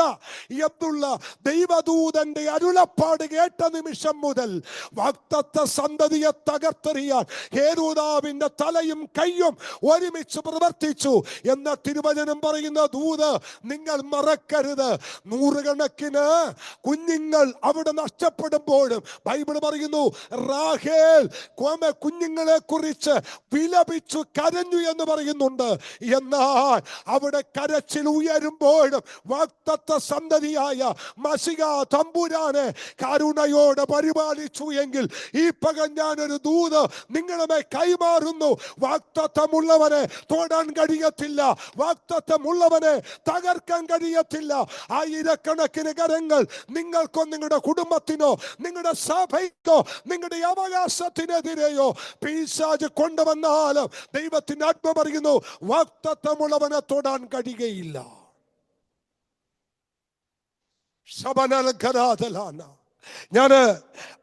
എന്നുള്ള ദൈവദൂതന്റെ അരുളപ്പാട് കേട്ട നിമിഷം മുതൽ വാഗ്ദത്ത സന്തതിയെ തകർത്തെറിയാൻ ഹേരോദാവിന്റെ തലയും കൈയും ഒരുമിച്ച് പ്രവർത്തിച്ചു എന്ന തിരുവചനം പറയുന്ന ദൂത് നിങ്ങൾ മറക്കരുത്. നൂറുകണക്കിന് കുഞ്ഞുങ്ങൾ അവിടെ നഷ്ടപ്പെടുമ്പോഴും ബൈബിൾ പറയുന്നു റാഹേൽ കുഞ്ഞുങ്ങളെ കുറിച്ച് വിലപിച്ചു കരഞ്ഞു എന്ന് പറയുന്നുണ്ട്. എന്നാൽ അവിടെ കരച്ചിൽ ഉയരുമ്പോഴും വാഗ്ദത്ത സന്തതിയായ മശിഹ തമ്പുരാനെ കരുണയോടെ പരിപാലിച്ചു എങ്കിൽ ഈ പകൽ ഞാനൊരു ദൂത് നിങ്ങളുടെ കൈമാറുന്നു. വാഗ്ദത്തമുള്ളവനെ തൊടാൻ കഴിയത്തില്ല, വാഗ്ദത്തമുള്ളവനെ തകർക്കാൻ കഴിയത്തില്ല. ആയിരക്കണക്കിന് കരങ്ങൾ നിങ്ങൾക്കോ നിങ്ങളുടെ കുടുംബത്തിനോ നിങ്ങളുടെ സഭയ്ക്കോ നിങ്ങളുടെ അവകാശത്തിനെതിരെയോ പിശാച് കൊണ്ടുവന്നാലും ദൈവത്തിന്റെ ആത്മ പറയുന്നു വാഗ്ദത്തമുള്ളവനെ തൊടാൻ കഴിയുകയില്ല. ഞാന്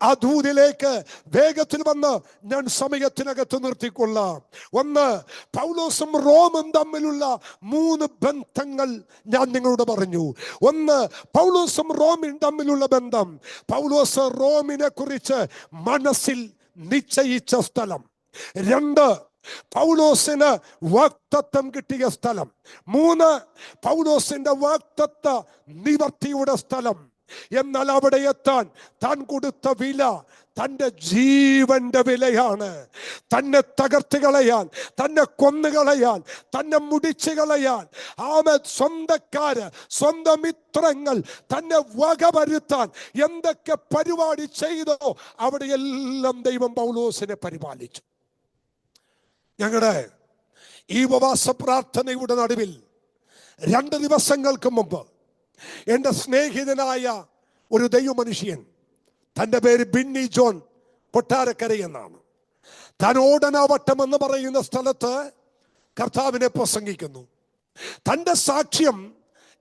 ആ ദൂതിലേക്ക് വേഗത്തിൽ വന്ന് ഞാൻ സമയത്തിനകത്ത് നിർത്തിക്കൊള്ളാം. ഒന്ന്, പൗലോസും റോമും തമ്മിലുള്ള 3 ബന്ധങ്ങൾ ഞാൻ നിങ്ങളോട് പറഞ്ഞു. ഒന്ന്, പൗലോസും റോമും തമ്മിലുള്ള ബന്ധം. പൗലോസ് റോമിനെ കുറിച്ച് മനസ്സിൽ നിശ്ചയിച്ച സ്ഥലം. 2, പൗലോസിന് വാഗ്ദത്തം കിട്ടിയ സ്ഥലം. 3, പൗലോസിന്റെ വാഗ്ദത്ത നിവർത്തിയുടെ സ്ഥലം. എന്നാൽ അവിടെ എത്താൻ താൻ കൊടുത്ത വില തൻ്റെ ജീവന്റെ വിലയാണ്. തന്നെ തകർത്ത് കളയാൻ, തന്നെ കൊന്നുകളയാൻ, തന്നെ മുടിച്ചു കളയാൻ, സ്വന്തക്കാര്, സ്വന്തം മിത്രങ്ങൾ തന്നെ വകവരുത്താൻ എന്തൊക്കെ പരിപാടി ചെയ്തോ അവിടെയെല്ലാം ദൈവം പൗലോസിനെ പരിപാലിച്ചു. ഞങ്ങളുടെ ഈ ഉപവാസ പ്രാർത്ഥനയുടെ നടുവിൽ 2 ദിവസങ്ങൾക്ക് മുമ്പ് എൻ്റെ സ്നേഹിതനായ ഒരു ദൈവമനുഷ്യൻ, തൻ്റെ പേര് ബിന്നി ജോൺ കൊട്ടാരക്കര എന്നാണ്, താൻ ഓടനാവട്ടം എന്ന് പറയുന്ന സ്ഥലത്ത് കർത്താവിനെ പ്രസംഗിക്കുന്നു. തൻ്റെ സാക്ഷ്യം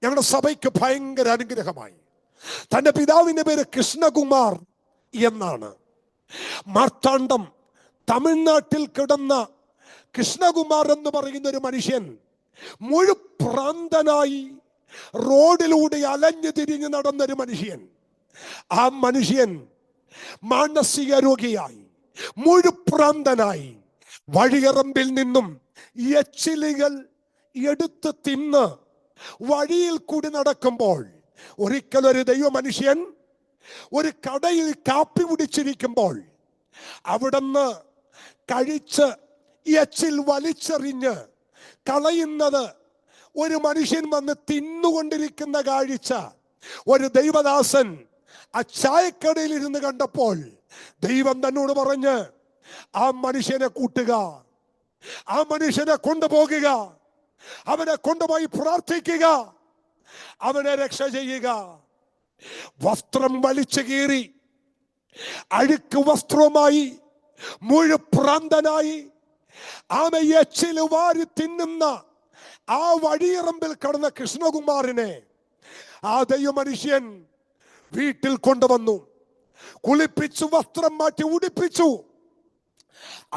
ഞങ്ങളുടെ സഭയ്ക്ക് ഭയങ്കര അനുഗ്രഹമായി. തൻ്റെ പിതാവിൻ്റെ പേര് കൃഷ്ണകുമാർ എന്നാണ്. മാർത്താണ്ഡം തമിഴ്നാട്ടിൽ കിടന്ന കൃഷ്ണകുമാർ എന്ന് പറയുന്ന ഒരു മനുഷ്യൻ മുഴുപ്രാന്തനായി റോഡിലൂടെ അലഞ്ഞു തിരിഞ്ഞ് നടന്നൊരു മനുഷ്യൻ. ആ മനുഷ്യൻ മാനസിക രോഗിയായി, മുഴുപ്രാന്തനായി, വഴിയറമ്പിൽ നിന്നും എച്ചിലുകൾ എടുത്ത് തിന്ന് വഴിയിൽ കൂടി നടക്കുമ്പോൾ ഒരിക്കൽ ഒരു ദൈവ മനുഷ്യൻ ഒരു കടയിൽ കാപ്പി കുടിച്ചിരിക്കുമ്പോൾ അവിടുന്ന് കഴിച്ച് എച്ചിൽ വലിച്ചെറിഞ്ഞ് കളയുന്നത് ഒരു മനുഷ്യൻ വന്ന് തിന്നുകൊണ്ടിരിക്കുന്ന കാഴ്ച ഒരു ദൈവദാസൻ ആ ചായക്കടയിൽ ഇരുന്ന് കണ്ടപ്പോൾ ദൈവം തന്നോട് പറഞ്ഞ്, ആ മനുഷ്യനെ കൂട്ടുക, ആ മനുഷ്യനെ കൊണ്ടുപോകുക, അവനെ കൊണ്ടുപോയി പ്രാർത്ഥിക്കുക, അവനെ രക്ഷ ചെയ്യുക. വസ്ത്രം വലിച്ചു കീറി അഴുക്ക് വസ്ത്രവുമായി മുഴുപ്രാന്തനായി എച്ചില് വാരി തിന്നുന്ന ആ വഴിയറമ്പിൽ കടന്ന കൃഷ്ണകുമാറിനെ ആ ദൈവ മനുഷ്യൻ വീട്ടിൽ കൊണ്ടുവന്നു, കുളിപ്പിച്ചു, വസ്ത്രം മാറ്റി ഉടുപ്പിച്ചു,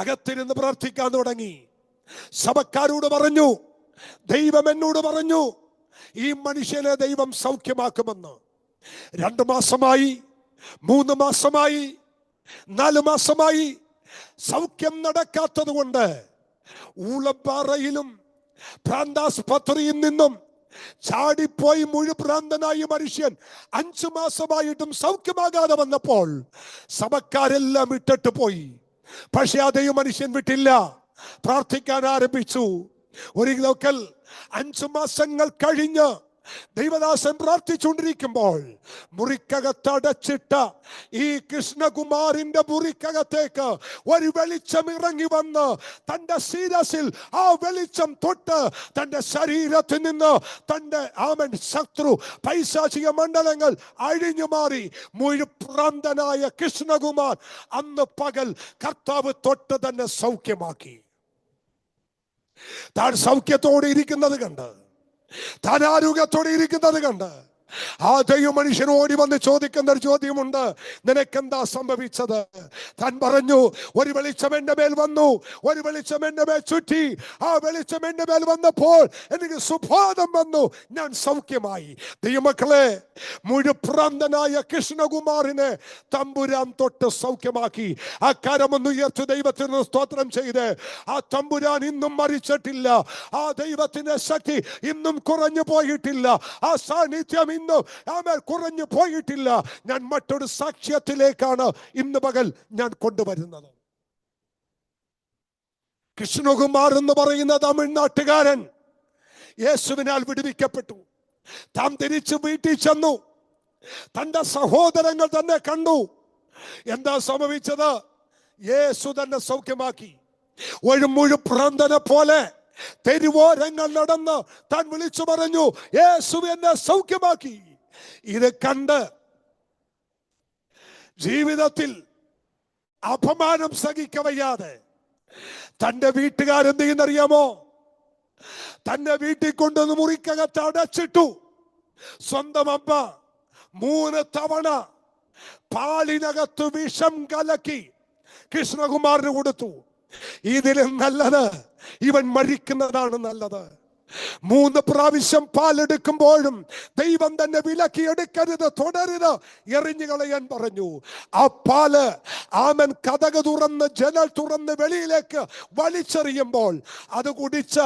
അകത്തിരുന്ന് പ്രാർത്ഥിക്കാൻ തുടങ്ങി. സഭക്കാരോട് പറഞ്ഞു, ദൈവം എന്നോട് പറഞ്ഞു ഈ മനുഷ്യനെ ദൈവം സൗഖ്യമാക്കുമെന്ന്. 2 മാസമായി, 3 മാസമായി, 4 മാസമായി സൗഖ്യം നടക്കാത്തത് കൊണ്ട് ഊളപ്പാറയിലും ഭ്രാന്താസ്പത്രിയിൽ നിന്നും ചാടിപ്പോയി മുഴുഭ്രാന്തനായ മനുഷ്യൻ 5 മാസമായിട്ടും സൗഖ്യമാകാതെ വന്നപ്പോൾ സഭക്കാരെല്ലാം വിട്ടിട്ട് പോയി. പക്ഷെ അതേ മനുഷ്യൻ വിട്ടില്ല, പ്രാർത്ഥിക്കാൻ ആരംഭിച്ചു. ഒരിക്കൽ 5 മാസങ്ങൾ കഴിഞ്ഞ് ദൈവദാസൻ പ്രാർത്ഥിച്ചുകൊണ്ടിരിക്കുമ്പോൾ മുറിക്കകത്ത് അടച്ചിട്ട ഈ കൃഷ്ണകുമാറിന്റെ മുറിക്കകത്തേക്ക് ഒരു വെളിച്ചം ഇറങ്ങി വന്ന് തന്റെ ശിരസിൽ ആ വെളിച്ചം തൊട്ട് തന്റെ ശരീരത്തിൽ നിന്ന് തന്റെ ശത്രു പൈശാചിക മണ്ഡലങ്ങൾ അഴിഞ്ഞു മാറി മുഴുപ്രാന്തനായ കൃഷ്ണകുമാർ അന്ന് പകൽ കർത്താവ് തൊട്ട് തന്നെ സൗഖ്യമാക്കി. താൻ സൗഖ്യത്തോടെ ഇരിക്കുന്നത് കണ്ട്, താൻ ആരോഗ്യത്തോടെ ഇരിക്കുന്നത് കണ്ട് ആ ദൈവ മനുഷ്യൻ ഓടി വന്ന് ചോദിക്കുന്ന ഒരു ചോദ്യമുണ്ട്, നിനക്കെന്താ സംഭവിച്ചത്? താൻ പറഞ്ഞു, ഒരു വെളിച്ചം എന്റെ മേൽ വന്നു, ഒരു വെളിച്ചം എന്റെ മേൽ ചുറ്റി, ആ വെളിച്ചം എന്റെ മേൽ വന്നപ്പോൾ എനിക്ക് സുബോധം വന്നു, ഞാൻ സൗഖ്യമായി. ദൈവമക്കളെ, മുഴുപ്രാന്തനായ കൃഷ്ണകുമാറിനെ തമ്പുരാൻ തൊട്ട് സൗഖ്യമാക്കി. ആ കരമൊന്ന് ഉയർത്തി ദൈവത്തിന് സ്തോത്രം ചെയ്ത്, ആ തമ്പുരാൻ ഇന്നും മരിച്ചിട്ടില്ല, ആ ദൈവത്തിന്റെ ശക്തി ഇന്നും കുറഞ്ഞു പോയിട്ടില്ല, ആ സാന്നിധ്യം ഇന്നും കുറഞ്ഞു പോയിട്ടില്ല. ഞാൻ മറ്റൊരു സാക്ഷ്യത്തിലേക്കാണ് ഇന്ന് പകൽ ഞാൻ കൊണ്ടുവരുന്നത്. കൃഷ്ണകുമാർ എന്ന് പറയുന്ന തമിഴ്നാട്ടുകാരൻ യേശുവിനാൽ വിടുവിക്കപ്പെട്ടു. താൻ തിരിച്ചു വീട്ടിൽ ചെന്നു, തന്റെ സഹോദരങ്ങൾ തന്നെ കണ്ടു. എന്താ സംഭവിച്ചത്? യേശു തന്നെ സൗഖ്യമാക്കി. ഒരു മുഴുപ്രാന്തനെ പോലെ തെരുവോരങ്ങൾ നടന്ന് താൻ വിളിച്ചു പറഞ്ഞു, യേശു എന്നെ സൗഖ്യമാക്കി. ഇത് കണ്ട് ജീവിതത്തിൽ അപമാനം സഹിക്കവയ്യാതെ തന്റെ വീട്ടുകാരെന്ത് ചെയ്യുന്നറിയാമോ? തന്റെ വീട്ടിൽ കൊണ്ടുവന്ന് മുറിക്കകത്ത് അടച്ചിട്ടു. സ്വന്തം അമ്മ 3 തവണ പാലിനകത്ത് വിഷം കലക്കി കൃഷ്ണകുമാറിന് കൊടുത്തു. ഇതിലും നല്ലത് ഇവൻ മരിക്കുന്നതാണ് നല്ലത്. 3 പ്രാവശ്യം പാലെടുക്കുമ്പോഴും ദൈവം തന്നെ വിലക്കി എടുക്കരുത്, തുടരുത്, എറിഞ്ഞു കളയാൻ പറഞ്ഞു. ആ പാല് കതക് തുറന്ന് ജനൽ തുറന്ന് വെളിയിലേക്ക് വലിച്ചെറിയുമ്പോൾ അത് കുടിച്ച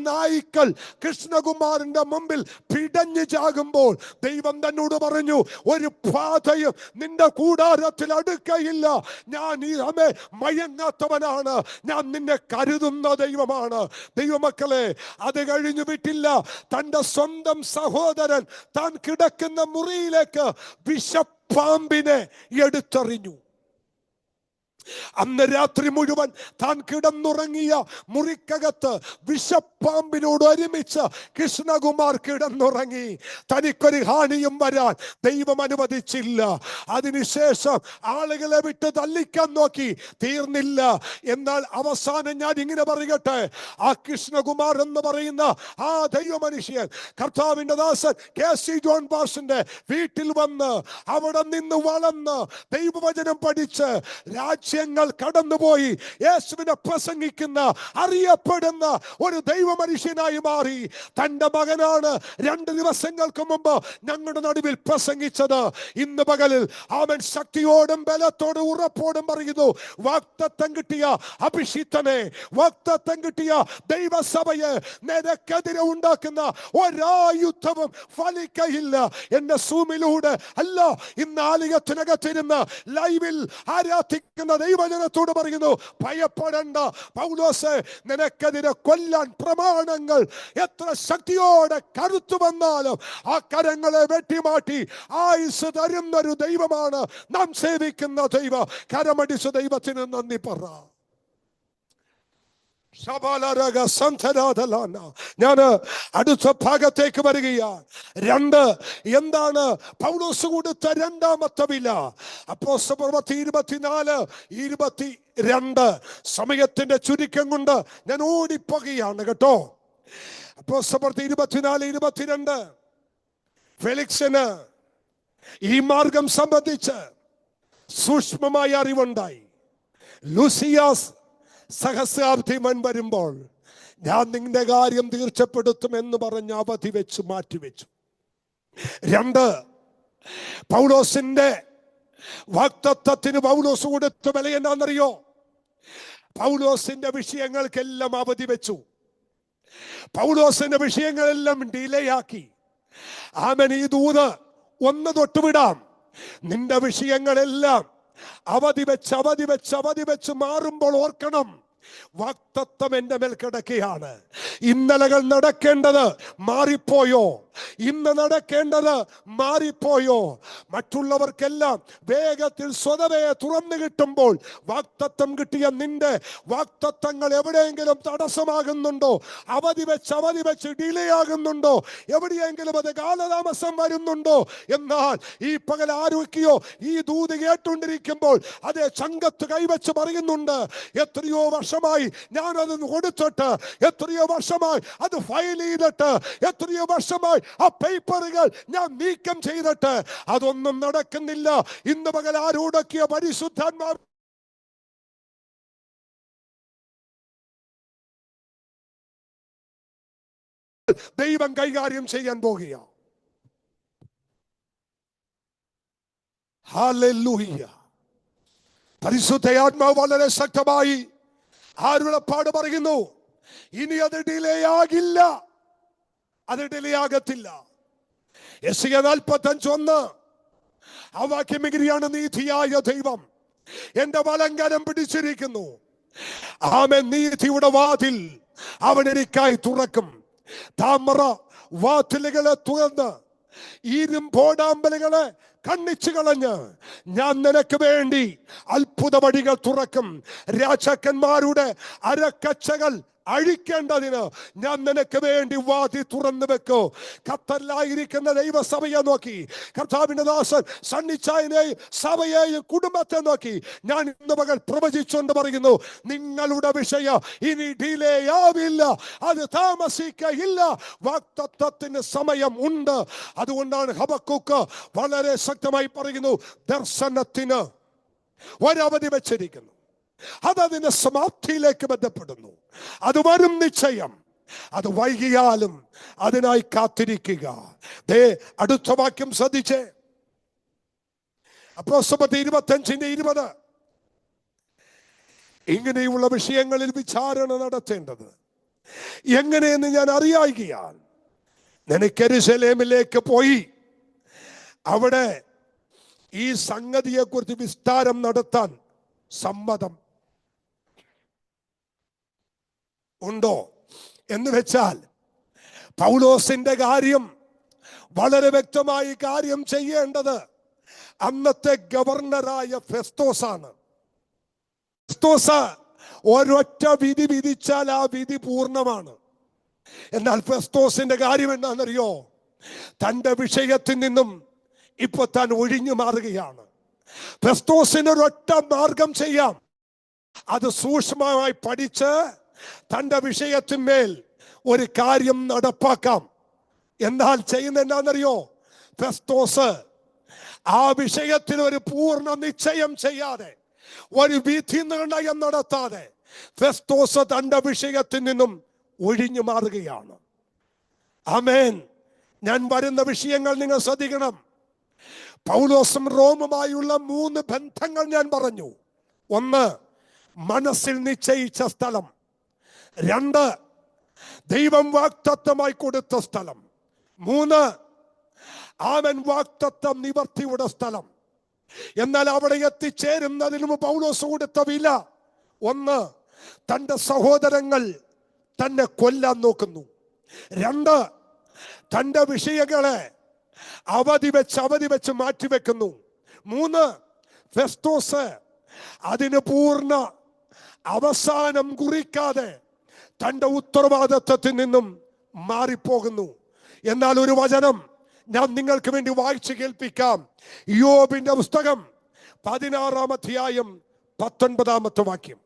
നായ്ക്കൾ കൃഷ്ണകുമാറിന്റെ മുമ്പിൽ പിടഞ്ഞു ചാകുമ്പോൾ ദൈവം തന്നോട് പറഞ്ഞു, ഒരു ബാധയും നിന്റെ കൂടാരത്തിൽ അടുക്കയില്ല. ഞാൻ ഈ മയങ്ങാത്തവനാണ്, ഞാൻ നിന്നെ കരുതുന്ന ദൈവമാണ്. ദൈവമക്കളെ, അത് കഴിഞ്ഞു വിട്ടില്ല. തന്റെ സ്വന്തം സഹോദരൻ താൻ കിടക്കുന്ന മുറിയിലേക്ക് വിഷപ്പാമ്പിനെ എടുത്തെറിഞ്ഞു. അന്ന് രാത്രി മുഴുവൻ താൻ കിടന്നുറങ്ങിയ മുറിക്കകത്ത് വിഷപ്പാമ്പിനോട് ഒരുമിച്ച് കൃഷ്ണകുമാർ കിടന്നുറങ്ങി. തനിക്കൊരു ഹാനിയും വരാൻ ദൈവം അനുവദിച്ചില്ല. അതിനുശേഷം ആളുകളെ വിട്ട് തള്ളിക്കാൻ നോക്കി, തീർന്നില്ല. എന്നാൽ അവസാനം ഞാൻ ഇങ്ങനെ പറയട്ടെ, ആ കൃഷ്ണകുമാർ എന്ന് പറയുന്ന ആ ദൈവ മനുഷ്യൻ കർത്താവിന്റെ ദാസൻ KC ജോൺ പാസ്റ്ററിന്റെ വീട്ടിൽ വന്ന് അവിടെ നിന്ന് വളർന്ന് ദൈവവചനം പഠിച്ച് രാജ്യങ്ങൾ കടന്നുപോയി യേശുവിനെ പ്രസംഗിക്കുന്ന അറിയപ്പെടുന്ന ഒരു ദൈവ മനുഷ്യനായി മാറി. തന്റെ മകനാണ് 2 ദിവസങ്ങൾക്ക് മുമ്പ് ഞങ്ങളുടെ നടുവിൽ പ്രസംഗിച്ചത്. ഇന്ന് പകലിൽ അവൻ ശക്തിയോടും ബലത്തോടും ഉറപ്പോടും പറയുന്നു, വാഗ്ദത്തം കിട്ടിയ അഭിഷിക്തനെ, വാഗ്ദത്തം കിട്ടിയ ദൈവസഭയെ നിനക്കെതിരെ ഉണ്ടാക്കുന്ന ഒരായുധവും ഫലിക്കയില്ല. എന്റെ സൂമിലൂടെ അല്ല, ഇന്ന് ആലയത്തിനകത്തിരുന്ന് ലൈവിൽ ആരാധിക്കുന്ന ദൈവജനത്തോട് പറയുന്നു, ഭയപ്പെടേണ്ട. പൗലോസേ, നിനക്കെതിരെ കൊല്ലാൻ പ്രമാണങ്ങൾ എത്ര ശക്തിയോടെ കരുത്തു വന്നാലും ആ കരങ്ങളെ വെട്ടിമാറ്റി ആയുസ് തരുന്നൊരു ദൈവമാണ് നാം സേവിക്കുന്ന ദൈവം. കരമടിച്ച ദൈവത്തിന് നന്ദി പറ. ഞാൻ അടുത്ത ഭാഗത്തേക്ക് വരികയാണ്. 2 എന്താണ് പൗലോസ് കൊടുത്ത രണ്ടാമത്തെ വില? അപ്പോസ്തലപ്രവൃത്തി 24:22. സമയത്തിന്റെ ചുരുക്കം കൊണ്ട് ഞാൻ ഓടിപ്പോകുകയാണ് കേട്ടോ. അപ്പോസ്തലപ്രവൃത്തി 24:22. ഫെലിക്സിന് ഈ മാർഗം സംബന്ധിച്ച് സൂക്ഷ്മമായ അറിവുണ്ടായി. ലൂസിയാസ് സഹസ്രാബ്ദിമൻ വരുമ്പോൾ ഞാൻ നിന്റെ കാര്യം തീർച്ചപ്പെടുത്തുമെന്ന് പറഞ്ഞ് അവധി വെച്ച് മാറ്റിവെച്ചു. 2, പൗലോസിന്റെ വാഗ്ദത്തത്തിന് പൗലോസ് കൊടുത്ത വില എന്താണെന്നറിയോ? പൗലോസിന്റെ വിഷയങ്ങൾക്കെല്ലാം അവധി വെച്ചു. പൗലോസിന്റെ വിഷയങ്ങളെല്ലാം ഡിലേ ആക്കി. ആമൻ, ഈ ദൂത് ഒന്ന് തൊട്ടുവിടാം. നിന്റെ വിഷയങ്ങളെല്ലാം അവധി വെച്ച് മാറുമ്പോൾ ഓർക്കണം, വാഗ്ദത്തം എന്റെ മേൽ കിടക്കുകയാണ്. ഇന്നലകൾ നടക്കേണ്ടത് മാറിപ്പോയോ? ഇന്ന് നടക്കേണ്ടത് മാറിപ്പോയോ? മറ്റുള്ളവർക്കെല്ലാം വേഗത്തിൽ സ്വതവേ തുറന്നു കിട്ടുമ്പോൾ വാഗ്ദത്തം കിട്ടിയ നിന്റെ വാഗ്ദത്തങ്ങൾ എവിടെയെങ്കിലും തടസ്സമാകുന്നുണ്ടോ? അവധി വെച്ച് ഡിലേ ആകുന്നുണ്ടോ? എവിടെയെങ്കിലും അത് കാലതാമസം വരുന്നുണ്ടോ? എന്നാൽ ഈ പകൽ ആരോഗ്യോ ഈ ദൂത് കേട്ടുകൊണ്ടിരിക്കുമ്പോൾ അതേ ചങ്കത്ത് കൈവച്ച് പറയുന്നുണ്ട്, എത്രയോ വർഷമായി ഞാനത് കൊടുത്തിട്ട്, എത്രയോ വർഷമായി അത് ഫയൽ ചെയ്തിട്ട്, എത്രയോ വർഷമായി ആ പേപ്പറുകൾ ഞാൻ നീക്കം ചെയ്തിട്ട് അതൊന്നും നടക്കുന്നില്ല. ഇന്ന് പകൽ ആരോടൊക്കെയോ പരിശുദ്ധാത്മാവ് ദൈവം കൈകാര്യം ചെയ്യാൻ പോകുക. ഹല്ലേലൂയ. പരിശുദ്ധാത്മാവ് വളരെ ശക്തമായി ആരുളപ്പാട് പറയുന്നു, ഇനി അത് ഡിലേ ആകില്ല, അത് ഡിലേ ആകത്തില്ല. യെശയ്യാ 45:1 ആ വാക്യം എങ്ങനെയാണ്? നീതിയായ ദൈവം എന്റെ വലങ്കരം പിടിച്ചിരിക്കുന്നു. ആമേൻ. നീതിയുടെ വാതിൽ അവൻ എനിക്കായി തുറക്കും. താമര വാതിലുകളെ തുറന്ന് ഇരുമ്പോടാമ്പലുകളെ കണ്ണിച്ചു കളഞ്ഞ് ഞാൻ നിനക്ക് വേണ്ടി അത്ഭുത വഴികൾ തുറക്കും. രാജാക്കന്മാരുടെ അരക്കച്ചകൾ അഴിക്കേണ്ടതിന് ഞാൻ നിനക്ക് വേണ്ടി വാതി തുറന്നു വെക്കൂ. ഖത്തറിലായിരിക്കുന്ന ദൈവസഭയെ നോക്കി, കർത്താവിന്റെ ദാസൻ സണ്ണിച്ചായനെയും സഭയെയും കുടുംബത്തെ നോക്കി ഞാൻ ഇന്ന് പകൽ പ്രവചിച്ചുകൊണ്ട് പറയുന്നു, നിങ്ങളുടെ വിഷയം ഇനി ഡിലേ ആവില്ല, അത് താമസിക്കയില്ല. വാഗ്ദത്തത്തിന് സമയം ഉണ്ട്. അതുകൊണ്ടാണ് ഹബക്കൂക്ക് വളരെ ശക്തമായി പറയുന്നു, ദർശനത്തിന് ഒരവധി വെച്ചിരിക്കുന്നു, അതതിന്റെ സമാപ്തിയിലേക്ക് ബന്ധപ്പെടുന്നു. അത് വരും നിശ്ചയം. അത് വൈകിയാലും അതിനായി കാത്തിരിക്കുക. ദേ അടുത്ത വാക്യം ശ്രദ്ധിച്ചേ. അപ്പോസ്തലപ്രവൃത്തി 25:20. ഇങ്ങനെയുള്ള വിഷയങ്ങളിൽ വിചാരണ നടത്തേണ്ടത് എങ്ങനെയെന്ന് ഞാൻ അറിയായികയാൽ നിനക്ക് യെരൂശലേമിലേക്ക് പോയി അവിടെ ഈ സംഗതിയെ കുറിച്ച് വിസ്താരം നടത്താൻ സമ്മതം ഉണ്ടോ എന്ന് വെച്ചാൽ, പൗലോസിന്റെ കാര്യം വളരെ വ്യക്തമായി കാര്യം ചെയ്യേണ്ടത് അന്നത്തെ ഗവർണറായ ഫെസ്തോസാണ്. ഫെസ്തോസ് ഒരൊറ്റ വിധി വിധിച്ചാൽ ആ വിധി പൂർണ്ണമാണ്. എന്നാൽ ഫെസ്തോസിന്റെ കാര്യം എന്താണെന്നറിയോ? തന്റെ വിഷയത്തിൽ നിന്നും ഇപ്പൊ താൻ ഒഴിഞ്ഞു മാറുകയാണ്. ഫെസ്തോസിന് ഒരൊറ്റ മാർഗം ചെയ്യാം, അത് സൂക്ഷ്മമായി പഠിച്ച് തന്റെ വിഷയത്തിന്മേൽ ഒരു കാര്യം നടപ്പാക്കാം. എന്നാൽ ചെയ്യുന്ന എന്താണെന്നറിയോ? ഫെസ്തോസ് ആ വിഷയത്തിൽ ഒരു പൂർണ്ണ നിശ്ചയം ചെയ്യാതെ, ഒരു വിധി നിർണയം നടത്താതെ ഫെസ്തോസ് തന്റെ വിഷയത്തിൽ നിന്നും ഒഴിഞ്ഞു മാറുകയാണ്. ആമേൻ. ഞാൻ വരുന്ന വിഷയങ്ങൾ നിങ്ങൾ ശ്രദ്ധിക്കണം. പൗലോസും റോമുമായുള്ള 3 ബന്ധങ്ങൾ ഞാൻ പറഞ്ഞു. 1, മനസ്സിൽ നിശ്ചയിച്ച സ്ഥലം. 2, ദൈവം വാഗ്ദത്തമായി കൊടുത്ത സ്ഥലം. 3, അവൻ വാഗ്ദത്തം നിവർത്തിയുടെ സ്ഥലം. എന്നാൽ അവിടെ എത്തിച്ചേരുന്നതിനും പൗലോസ് കൊടുത്ത വില 1, തന്റെ സഹോദരങ്ങൾ തന്നെ കൊല്ലാൻ നോക്കുന്നു. 2, തന്റെ വിഷയങ്ങളെ അവധി വെച്ച് മാറ്റിവെക്കുന്നു. 3, ഫെസ്തോസ് അതിന് പൂർണ്ണ അവസാനം കുറിക്കാതെ തന്റെ ഉത്തരവാദിത്വത്തിൽ നിന്നും മാറിപ്പോകുന്നു. എന്നാൽ ഒരു വചനം ഞാൻ നിങ്ങൾക്ക് വേണ്ടി വായിച്ചു കേൾപ്പിക്കാം. യോബിന്റെ പുസ്തകം 16-ാം അധ്യായം 19-ാമത്തെ വാക്യം.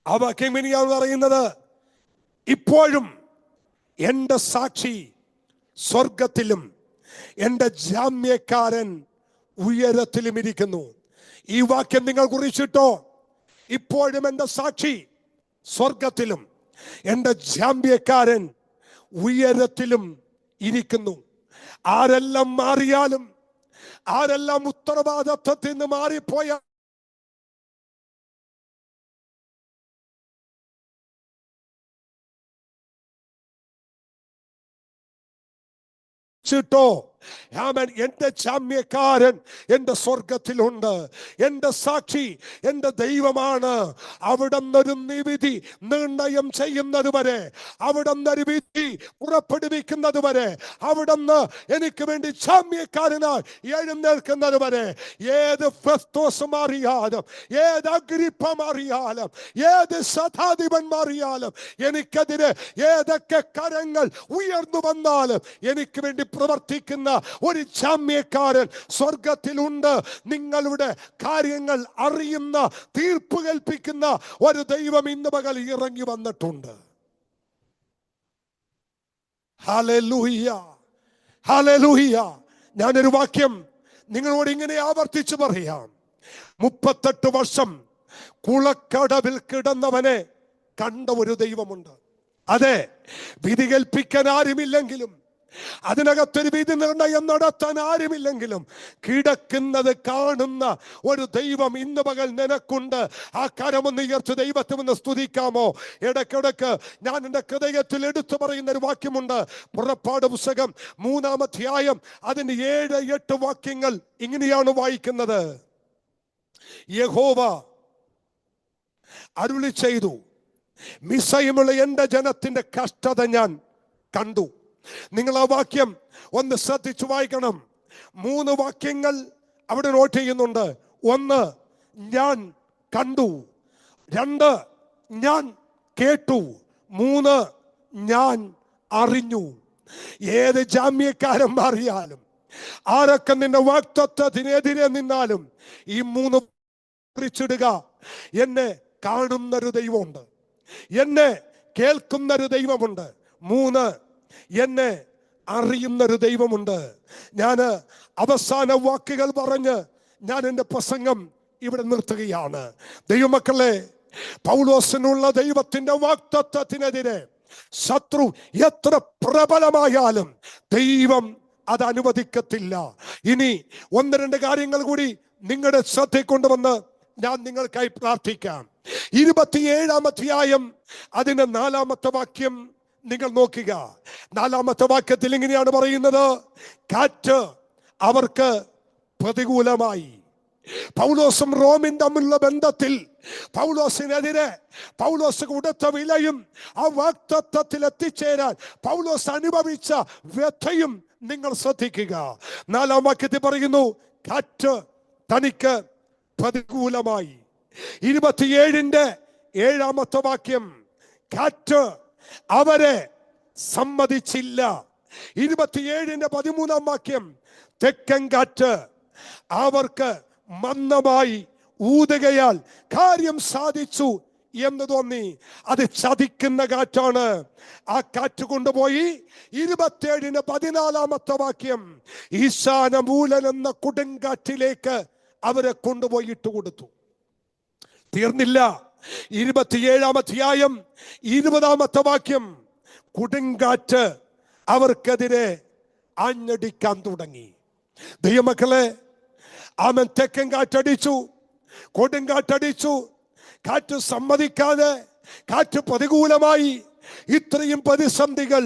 ആ വാക്യം ഇനിയാണ് പറയുന്നത്: ഇപ്പോഴും എൻ്റെ സാക്ഷി സ്വർഗത്തിലും എൻ്റെ ജാമ്യക്കാരൻ ഉയരത്തിലും ഇരിക്കുന്നു. ഈ വാക്യം നിങ്ങൾ കുറിച്ചിട്ടോ. ഇപ്പോഴും എൻ്റെ സാക്ഷി സ്വർഗത്തിലും എൻ്റെ ജാമ്യക്കാരൻ ഉയരത്തിലും ഇരിക്കുന്നു. ആരെല്ലാം മാറിയാലും, ആരെല്ലാം ഉത്തരവാദിത്വത്തിൽ നിന്ന് മാറിപ്പോയ ോ എന്റെ ജാമ്യക്കാരൻ എന്റെ സ്വർഗത്തിലുണ്ട്. എന്റെ സാക്ഷി എന്റെ ദൈവമാണ്. അവിടുന്നൊരു നിവിധി നിർണയം ചെയ്യുന്നത് വരെ, അവിടുന്നൊരു വിധി പുറപ്പെടുവിക്കുന്നത് വരെ, അവിടുന്ന് എനിക്ക് വേണ്ടി ജാമ്യക്കാരനായി എഴുന്നേൽക്കുന്നത് വരെ, ഏത് ഫെസ്തോസ് മാറിയാലും, ഏത് അഗ്രിപ്പ മാറിയാലും, ഏത് ശതാധിപൻ മാറിയാലും, എനിക്കെതിരെ ഏതൊക്കെ കരങ്ങൾ ഉയർന്നു വന്നാലും എനിക്ക് വേണ്ടി പ്രവർത്തിക്കുന്ന ഒരു ജാമ്യക്കാരൻ സ്വർഗത്തിലുണ്ട്. നിങ്ങളുടെ കാര്യങ്ങൾ അറിയുന്ന, തീർപ്പ് കൽപ്പിക്കുന്ന ഒരു ദൈവം ഇന്ന് പകൽ ഇറങ്ങി വന്നിട്ടുണ്ട്. Hallelujah, hallelujah. ഞാനൊരു വാക്യം നിങ്ങളോട് ഇങ്ങനെ ആവർത്തിച്ചു പറയാം. 38 വർഷം കുളക്കടവിൽ കിടന്നവനെ കണ്ട ഒരു ദൈവമുണ്ട്. അതെ, വിധി കൽപ്പിക്കാൻ ആരുമില്ലെങ്കിലും, അതിനകത്തൊരു വിധി നിർണയം നടത്താൻ ആരുമില്ലെങ്കിലും, കിടക്കുന്നത് കാണുന്ന ഒരു ദൈവം ഇന്ന് പകൽ നിനക്കുണ്ട്. ആ കരമൊന്ന് ഉയർത്തി ദൈവത്തെ ഒന്ന് സ്തുതിക്കാമോ? ഇടയ്ക്കിടയ്ക്ക് ഞാൻ എൻ്റെ ഹൃദയത്തിൽ എടുത്തു പറയുന്ന ഒരു വാക്യമുണ്ട്. പുറപ്പാട് പുസ്തകം 3-ാം അധ്യായം അതിന് 7-8 വാക്യങ്ങൾ ഇങ്ങനെയാണ് വായിക്കുന്നത്. യഹോവ അരുളി ചെയ്തു, മിസ്രയീമിലുള്ള എൻ്റെ ജനത്തിന്റെ കഷ്ടത ഞാൻ കണ്ടു. നിങ്ങൾ ആ വാക്യം ഒന്ന് ശ്രദ്ധിച്ചു വായിക്കണം. 3 വാക്യങ്ങൾ അവിടെ നോട്ട് ചെയ്യുന്നുണ്ട്. 1, ഞാൻ കണ്ടു. 2, ഞാൻ കേട്ടു. 3, ഞാൻ അറിഞ്ഞു. ഏത് ജാമ്യക്കാരൻ മാറിയാലും, ആരൊക്കെ നിന്റെ വാഗ്ദത്തത്തിനെതിരെ നിന്നാലും, ഈ 3 കുറിച്ചിടുക. എന്നെ കാണുന്നൊരു ദൈവമുണ്ട്, എന്നെ കേൾക്കുന്നൊരു ദൈവമുണ്ട്. 3, എന്നെ അറിയുന്നൊരു ദൈവമുണ്ട്. ഞാൻ അവസാന വാക്കുകൾ പറഞ്ഞ് ഞാൻ എൻ്റെ പ്രസംഗം ഇവിടെ നിർത്തുകയാണ്. ദൈവമക്കളെ, പൗലോസിനുള്ള ദൈവത്തിന്റെ വാഗ്ദത്തത്തിനെതിരെ ശത്രു എത്ര പ്രബലമായാലും ദൈവം അത് അനുവദിക്കത്തില്ല. ഇനി 1-2 കാര്യങ്ങൾ കൂടി നിങ്ങളുടെ ശ്രദ്ധയിൽ കൊണ്ടുവന്ന് ഞാൻ നിങ്ങൾക്കായി പ്രാർത്ഥിക്കാം. 27-ാം അധ്യായം അതിന്റെ 4-ാമത്തെ വാക്യം നിങ്ങൾ നോക്കുക. 4-ാമത്തെ വാക്യത്തിൽ ഇങ്ങനെയാണ് പറയുന്നത്: കാറ്റ് അവർക്ക് പ്രതികൂലമായി. പൗലോസും റോമിൻ തമ്മിലുള്ള ബന്ധത്തിൽ പൗലോസിനെതിരെ പൗലോസ് കൊടുത്ത വിലയും ആ വാഗ്ദത്തത്തിൽ എത്തിച്ചേരാൻ പൗലോസ് അനുഭവിച്ച വ്യഥയും നിങ്ങൾ ശ്രദ്ധിക്കുക. 4-ാം വാക്യത്തിൽ പറയുന്നു, കാറ്റ് തനിക്ക് പ്രതികൂലമായി. 27-ാമത്തെ വാക്യം, കാറ്റ് അവരെ സമ്മതിച്ചില്ല. 27-13 വാക്യം, തെക്കൻ കാറ്റ് അവർക്ക് മന്ദമായി ഊതുകയാൽ കാര്യം സാധിച്ചു എന്ന് തോന്നി. അത് ചതിക്കുന്ന കാറ്റാണ്. ആ കാറ്റ് കൊണ്ടുപോയി 27-14 വാക്യം, ഈശാനമൂലൻ എന്ന കൊടുങ്കാറ്റിലേക്ക് അവരെ കൊണ്ടുപോയി ഇട്ടുകൊടുത്തു. തീർന്നില്ല. 27-ാം അധ്യായം 20-ാമത്തെ വാക്യം, കൊടുങ്കാറ്റ് അവർക്കെതിരെ ആഞ്ഞടിക്കാൻ തുടങ്ങി. ദൈവമക്കളെ, അവൻ തെക്കൻ കാറ്റടിച്ചു, കൊടുങ്കാറ്റടിച്ചു, കാറ്റ് സമ്മതിക്കാതെ, കാറ്റ് പ്രതികൂലമായി. ഇത്രയും പ്രതിസന്ധികൾ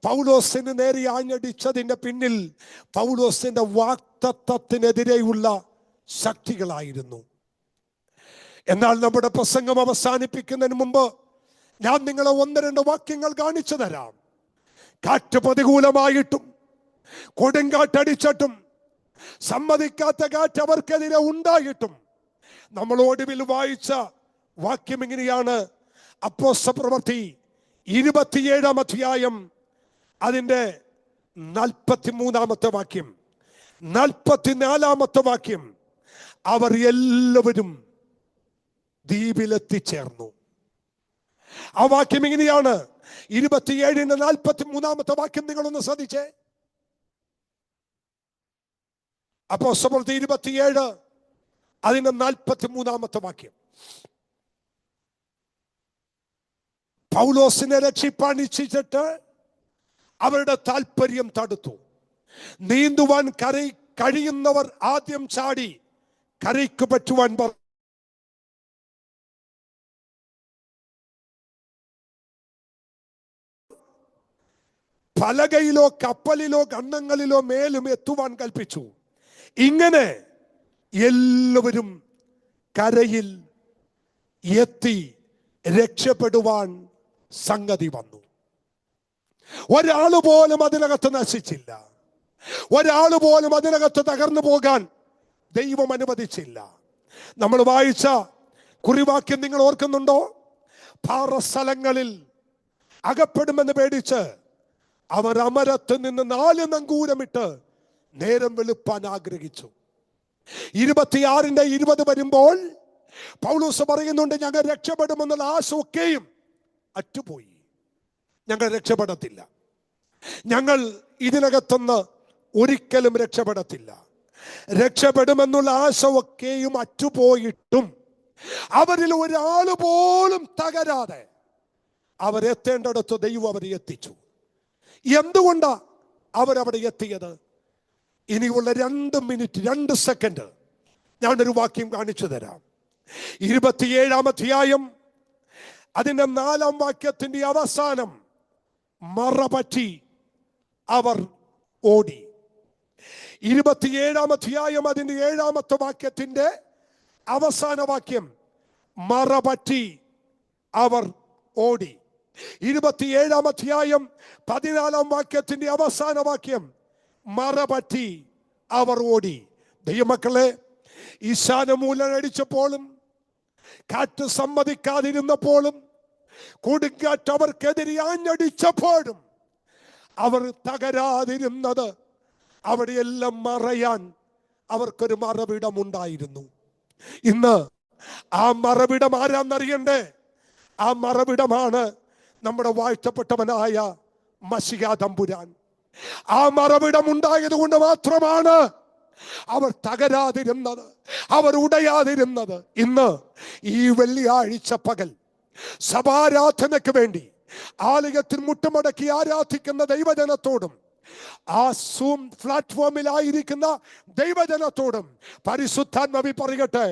പൗലോസിന് നേരെ ആഞ്ഞടിച്ചതിന്റെ പിന്നിൽ പൗലോസിന്റെ വാക്തത്വത്തിനെതിരെയുള്ള ശക്തികളായിരുന്നു. എന്നാൽ നമ്മുടെ പ്രസംഗം അവസാനിപ്പിക്കുന്നതിന് മുമ്പ് ഞാൻ നിങ്ങളെ 1-2 വാക്യങ്ങൾ കാണിച്ചു തരാം. കാറ്റ് പ്രതികൂലമായിട്ടും കൊടുങ്കാറ്റടിച്ചിട്ടും സമ്മതിക്കാത്ത കാറ്റ് അവർക്കെതിരെ ഉണ്ടായിട്ടും നമ്മൾ ഒടുവിൽ വായിച്ച വാക്യം ഇങ്ങനെയാണ്. അപ്പോസ്തലപ്രവൃത്തി 27-ാം അധ്യായം അതിൻ്റെ 43-ാമത്തെ വാക്യം, 44-ാമത്തെ വാക്യം, അവർ എല്ലാവരും ദ്വീപിലെത്തിച്ചേർന്നു. ആ വാക്യം ഇങ്ങനെയാണ്. 27-43 വാക്യം നിങ്ങളൊന്ന് ശ്രദ്ധിച്ചേ. അപ്പോസ്തലപ്രവൃത്തി 27 അതിന്റെ 43-ാമത്തെ വാക്യം, പൗലോസിനെ രക്ഷിപ്പാൻ ഇച്ഛിച്ചിട്ട് അവരുടെ താല്പര്യം തടുത്തു. നീന്തുവാൻ കഴിയുന്നവർ ആദ്യം ചാടി കരയ്ക്ക് പറ്റുവാൻ പലകയിലോ കപ്പലിലോ ഗണ്ണങ്ങളിലോ മേലും എത്തുവാൻ കൽപ്പിച്ചു. ഇങ്ങനെ എല്ലാവരും കരയിൽ എത്തി രക്ഷപ്പെടുവാൻ സംഗതി വന്നു. ഒരാള് പോലും അതിനകത്ത് നശിച്ചില്ല. ഒരാള് പോലും അതിനകത്ത് തകർന്നു പോകാൻ ദൈവം അനുവദിച്ചില്ല. നമ്മൾ വായിച്ച കുറിവാക്യം നിങ്ങൾ ഓർക്കുന്നുണ്ടോ? പാറസ്ഥലങ്ങളിൽ അകപ്പെടുമെന്ന് പേടിച്ച് അവർ അമരത്ത് നിന്ന് 4 നങ്കൂരമിട്ട് നേരം വെളുപ്പാൻ ആഗ്രഹിച്ചു. 26-20 വരുമ്പോൾ പൗലോസ് പറയുന്നുണ്ട്, ഞങ്ങൾ രക്ഷപ്പെടുമെന്നുള്ള ആശ ഒക്കെയും അറ്റുപോയി. ഞങ്ങൾ രക്ഷപ്പെടത്തില്ല, ഞങ്ങൾ ഇതിനകത്തുനിന്ന് ഒരിക്കലും രക്ഷപ്പെടത്തില്ല. രക്ഷപ്പെടുമെന്നുള്ള ആശ ഒക്കെയും അറ്റുപോയിട്ടും അവരിൽ ഒരാൾ പോലും തകരാതെ അവരെത്തേണ്ടടുത്ത് ദൈവം അവരെ എത്തിച്ചു. എന്തുകൊണ്ടാ അവരവിടെ എത്തിയത്? ഇനിയുള്ള 2 മിനിറ്റ് 2 സെക്കൻഡ് ഞാനൊരു വാക്യം കാണിച്ചു തരാം. 27-ാം അധ്യായം അതിന്റെ 4-ാം വാക്യത്തിന്റെ അവസാനം, മറപറ്റി അവർ ഓടി. 27-ാം അധ്യായം അതിന്റെ 7-ാമത്തെ വാക്യത്തിന്റെ അവസാന വാക്യം, മറപറ്റി അവർ ഓടി. 27-ാം അധ്യായം 14-ാം വാക്യത്തിന്റെ അവസാന വാക്യം, മറപറ്റി അവർ ഓടി. ദൈവമക്കളെ, ഈശാനമൂലൻ അടിച്ചപ്പോഴും കാറ്റ് സമ്മതിക്കാതിരുന്നപ്പോഴും കൊടുങ്കാറ്റ് അവർക്കെതിരെ ആഞ്ഞടിച്ചപ്പോഴും അവർ തകരാതിരുന്നത്, അവിടെയെല്ലാം മറയാൻ അവർക്കൊരു മറവിടമുണ്ടായിരുന്നു. ഇന്ന് ആ മറവിടം ആരാന്നറിയണ്ടേ? ആ മറവിടമാണ് നമ്മുടെ വാഴ്ത്തപ്പെട്ടവനായ മശിഹാ തമ്പുരാൻ. ആ മറവിടം ഉണ്ടായത് കൊണ്ട് മാത്രമാണ് അവർ തകരാതിരുന്നത്, അവർ ഉടയാതിരുന്നത്. ഇന്ന് ഈ വെള്ളിയാഴ്ച പകൽ സഭാരാധനയ്ക്ക് വേണ്ടി ആലയത്തിൽ മുട്ടുമടക്കി ആരാധിക്കുന്ന ദൈവജനത്തോടും ആ സൂം പ്ലാറ്റ്ഫോമിലായിരിക്കുന്ന ദൈവജനത്തോടും പരിശുദ്ധാത്മാവ് പറയട്ടെ,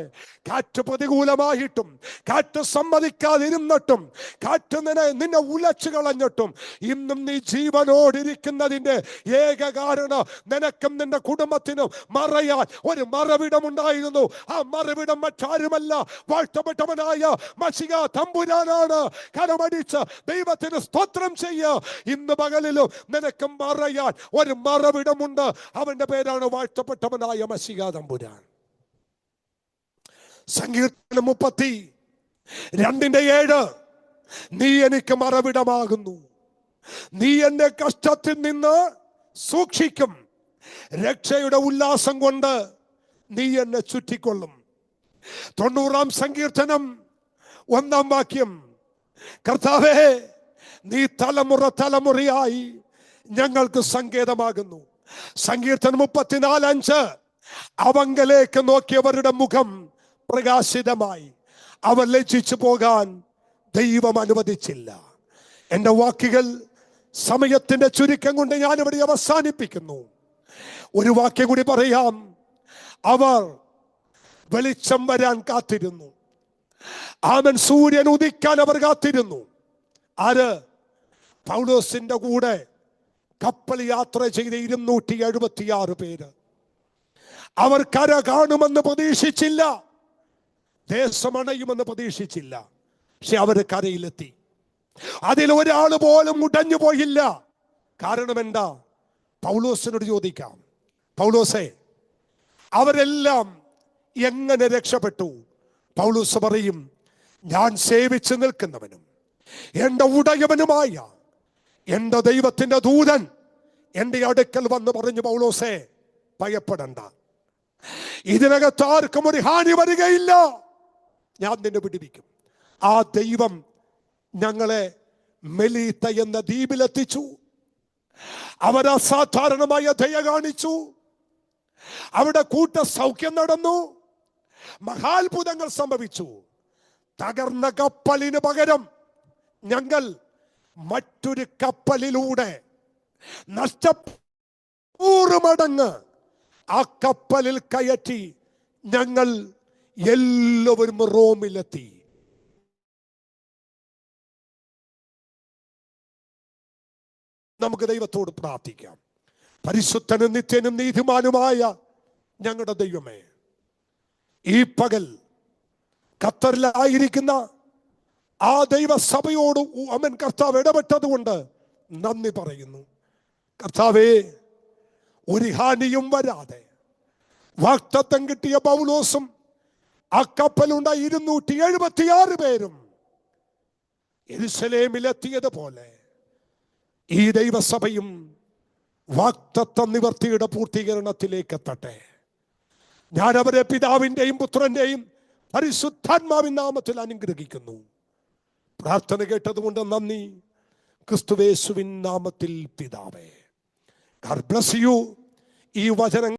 കാറ്റ് പ്രതികൂലമായിട്ടും കാറ്റ് സമ്മതിക്കാതിരുന്നിട്ടും കാറ്റ് നിന്നെ ഉലച്ചു കളഞ്ഞിട്ടും ഇന്നും നീ ജീവനോടിരിക്കുന്നതിന്റെ ഏക കാരണം നിനക്കും നിന്റെ കുടുംബത്തിനും മറയാൻ ഒരു മറവിടമുണ്ടായിരുന്നു. ആ മറവിടം മറ്റാരുമല്ല, വാഴ്ത്തപ്പെട്ടവനായ മശിഹാ തമ്പുരാനാണ്. കരമടിച്ച് ദൈവത്തിന് സ്തോത്രം ചെയ്യുക. ഇന്ന് പകലിലും നിനക്കും മറയാൻ ഒരു മറവിടമുണ്ട്. അവന്റെ പേരാണ് വാഴ്ത്തപ്പെട്ടവനായ മശിഹാ തമ്പുരാൻ. സങ്കീർത്തനം 32:7 നീ എനിക്ക് മറവിടമാകുന്നു, നീ എന്റെ കഷ്ടത്തിൽ നിന്ന് സൂക്ഷിക്കും, രക്ഷയുടെ ഉല്ലാസം കൊണ്ട് നീ എന്നെ ചുറ്റിക്കൊള്ളും. 90-ാം സങ്കീർത്തനം 1-ാം വാക്യം, കർത്താവേ നീ തലമുറ തലമുറയായി ഞങ്ങൾക്ക് സങ്കേതമാകുന്നു. സങ്കീർത്തനം 34:5 അവങ്കലേക്ക് നോക്കിയവരുടെ മുഖം പ്രകാശിതമായി, അവർ ലജ്ജിച്ചു പോകാൻ ദൈവം അനുവദിച്ചില്ല. എൻ്റെ വാക്കുകൾ സമയത്തിന്റെ ചുരുക്കം കൊണ്ട് ഞാനിവിടെ അവസാനിപ്പിക്കുന്നു. ഒരു വാക്യം കൂടി പറയാം. അവർ വെളിച്ചം വരാൻ കാത്തിരുന്നു. ആമൻ. സൂര്യൻ ഉദിക്കാൻ അവർ കാത്തിരുന്നു. ആര്? പൗലോസിന്റെ കൂടെ കപ്പൽ യാത്ര ചെയ്ത 276 പേര്. അവർ കര കാണുമെന്ന് പ്രതീക്ഷിച്ചില്ല, ദേശമണയുമെന്ന് പ്രതീക്ഷിച്ചില്ല. പക്ഷെ അവർ കരയിലെത്തി. അതിൽ ഒരാൾ പോലും മുടഞ്ഞു പോയില്ല. കാരണം എന്താ? പൗലോസിനോട് ചോദിക്കാം, പൗലോസേ അവരെല്ലാം എങ്ങനെ രക്ഷപ്പെട്ടു? പൗലോസ് പറയും, ഞാൻ സേവിച്ചു നിൽക്കുന്നവനും എൻ്റെ ഉടയവനുമായ എൻ്റെ ദൈവത്തിൻ്റെ ദൂതൻ എൻ്റെ അടുക്കൽ വന്ന് പറഞ്ഞു, പൗലോസേ ഭയപ്പെടണ്ട, ഇതിനകത്ത് ആർക്കും ഒരു ഹാനി വരികയില്ല, ഞാൻ നിന്നെ വിടുവിക്കും. ആ ദൈവം ഞങ്ങളെ മെലീത്ത എന്ന ദ്വീപിലെത്തിച്ചു. അവർ അസാധാരണമായ ദയ കാണിച്ചു. അവിടെ കൂട്ട സൗഖ്യം നടന്നു, മഹാത്ഭുതങ്ങൾ സംഭവിച്ചു. തകർന്ന കപ്പലിന് പകരം ഞങ്ങൾ മറ്റൊരു കപ്പലിലൂടെ 100 മടങ്ങ് ആ കപ്പലിൽ കയറ്റി ഞങ്ങൾ എല്ലാവരും റോമിലെത്തി. നമുക്ക് ദൈവത്തോട് പ്രാർത്ഥിക്കാം. പരിശുദ്ധനും നിത്യനും നീതിമാനുമായ ഞങ്ങളുടെ ദൈവമേ, ഈ പകൽ ഖത്തറിലായിരിക്കുന്ന ആ ദൈവസഭയോട് അവൻ കർത്താവ് ഇടപെട്ടത് കൊണ്ട് നന്ദി പറയുന്നു. കർത്താവേ, ഒരു ഹാനിയും വരാതെ വാഗ്ദത്തം കിട്ടിയ പൗലോസും ആ കപ്പലുണ്ട 276 പേരും യെരൂശലേമിലെത്തിയതുപോലെ ഈ ദൈവസഭയും വാഗ്ദത്ത നിവർത്തിയുടെ പൂർത്തീകരണത്തിലേക്ക് എത്തട്ടെ. ഞാൻ അവരെ പിതാവിൻ്റെയും പുത്രൻ്റെയും പരിശുദ്ധാത്മാവിൻ നാമത്തിൽ അനുഗ്രഹിക്കുന്നു. പ്രാർത്ഥന കേട്ടതുകൊണ്ട് നന്ദി. ക്രിസ്തുയേശുവിൻ നാമത്തിൽ പിതാവേ. God bless you. ഈ വചനം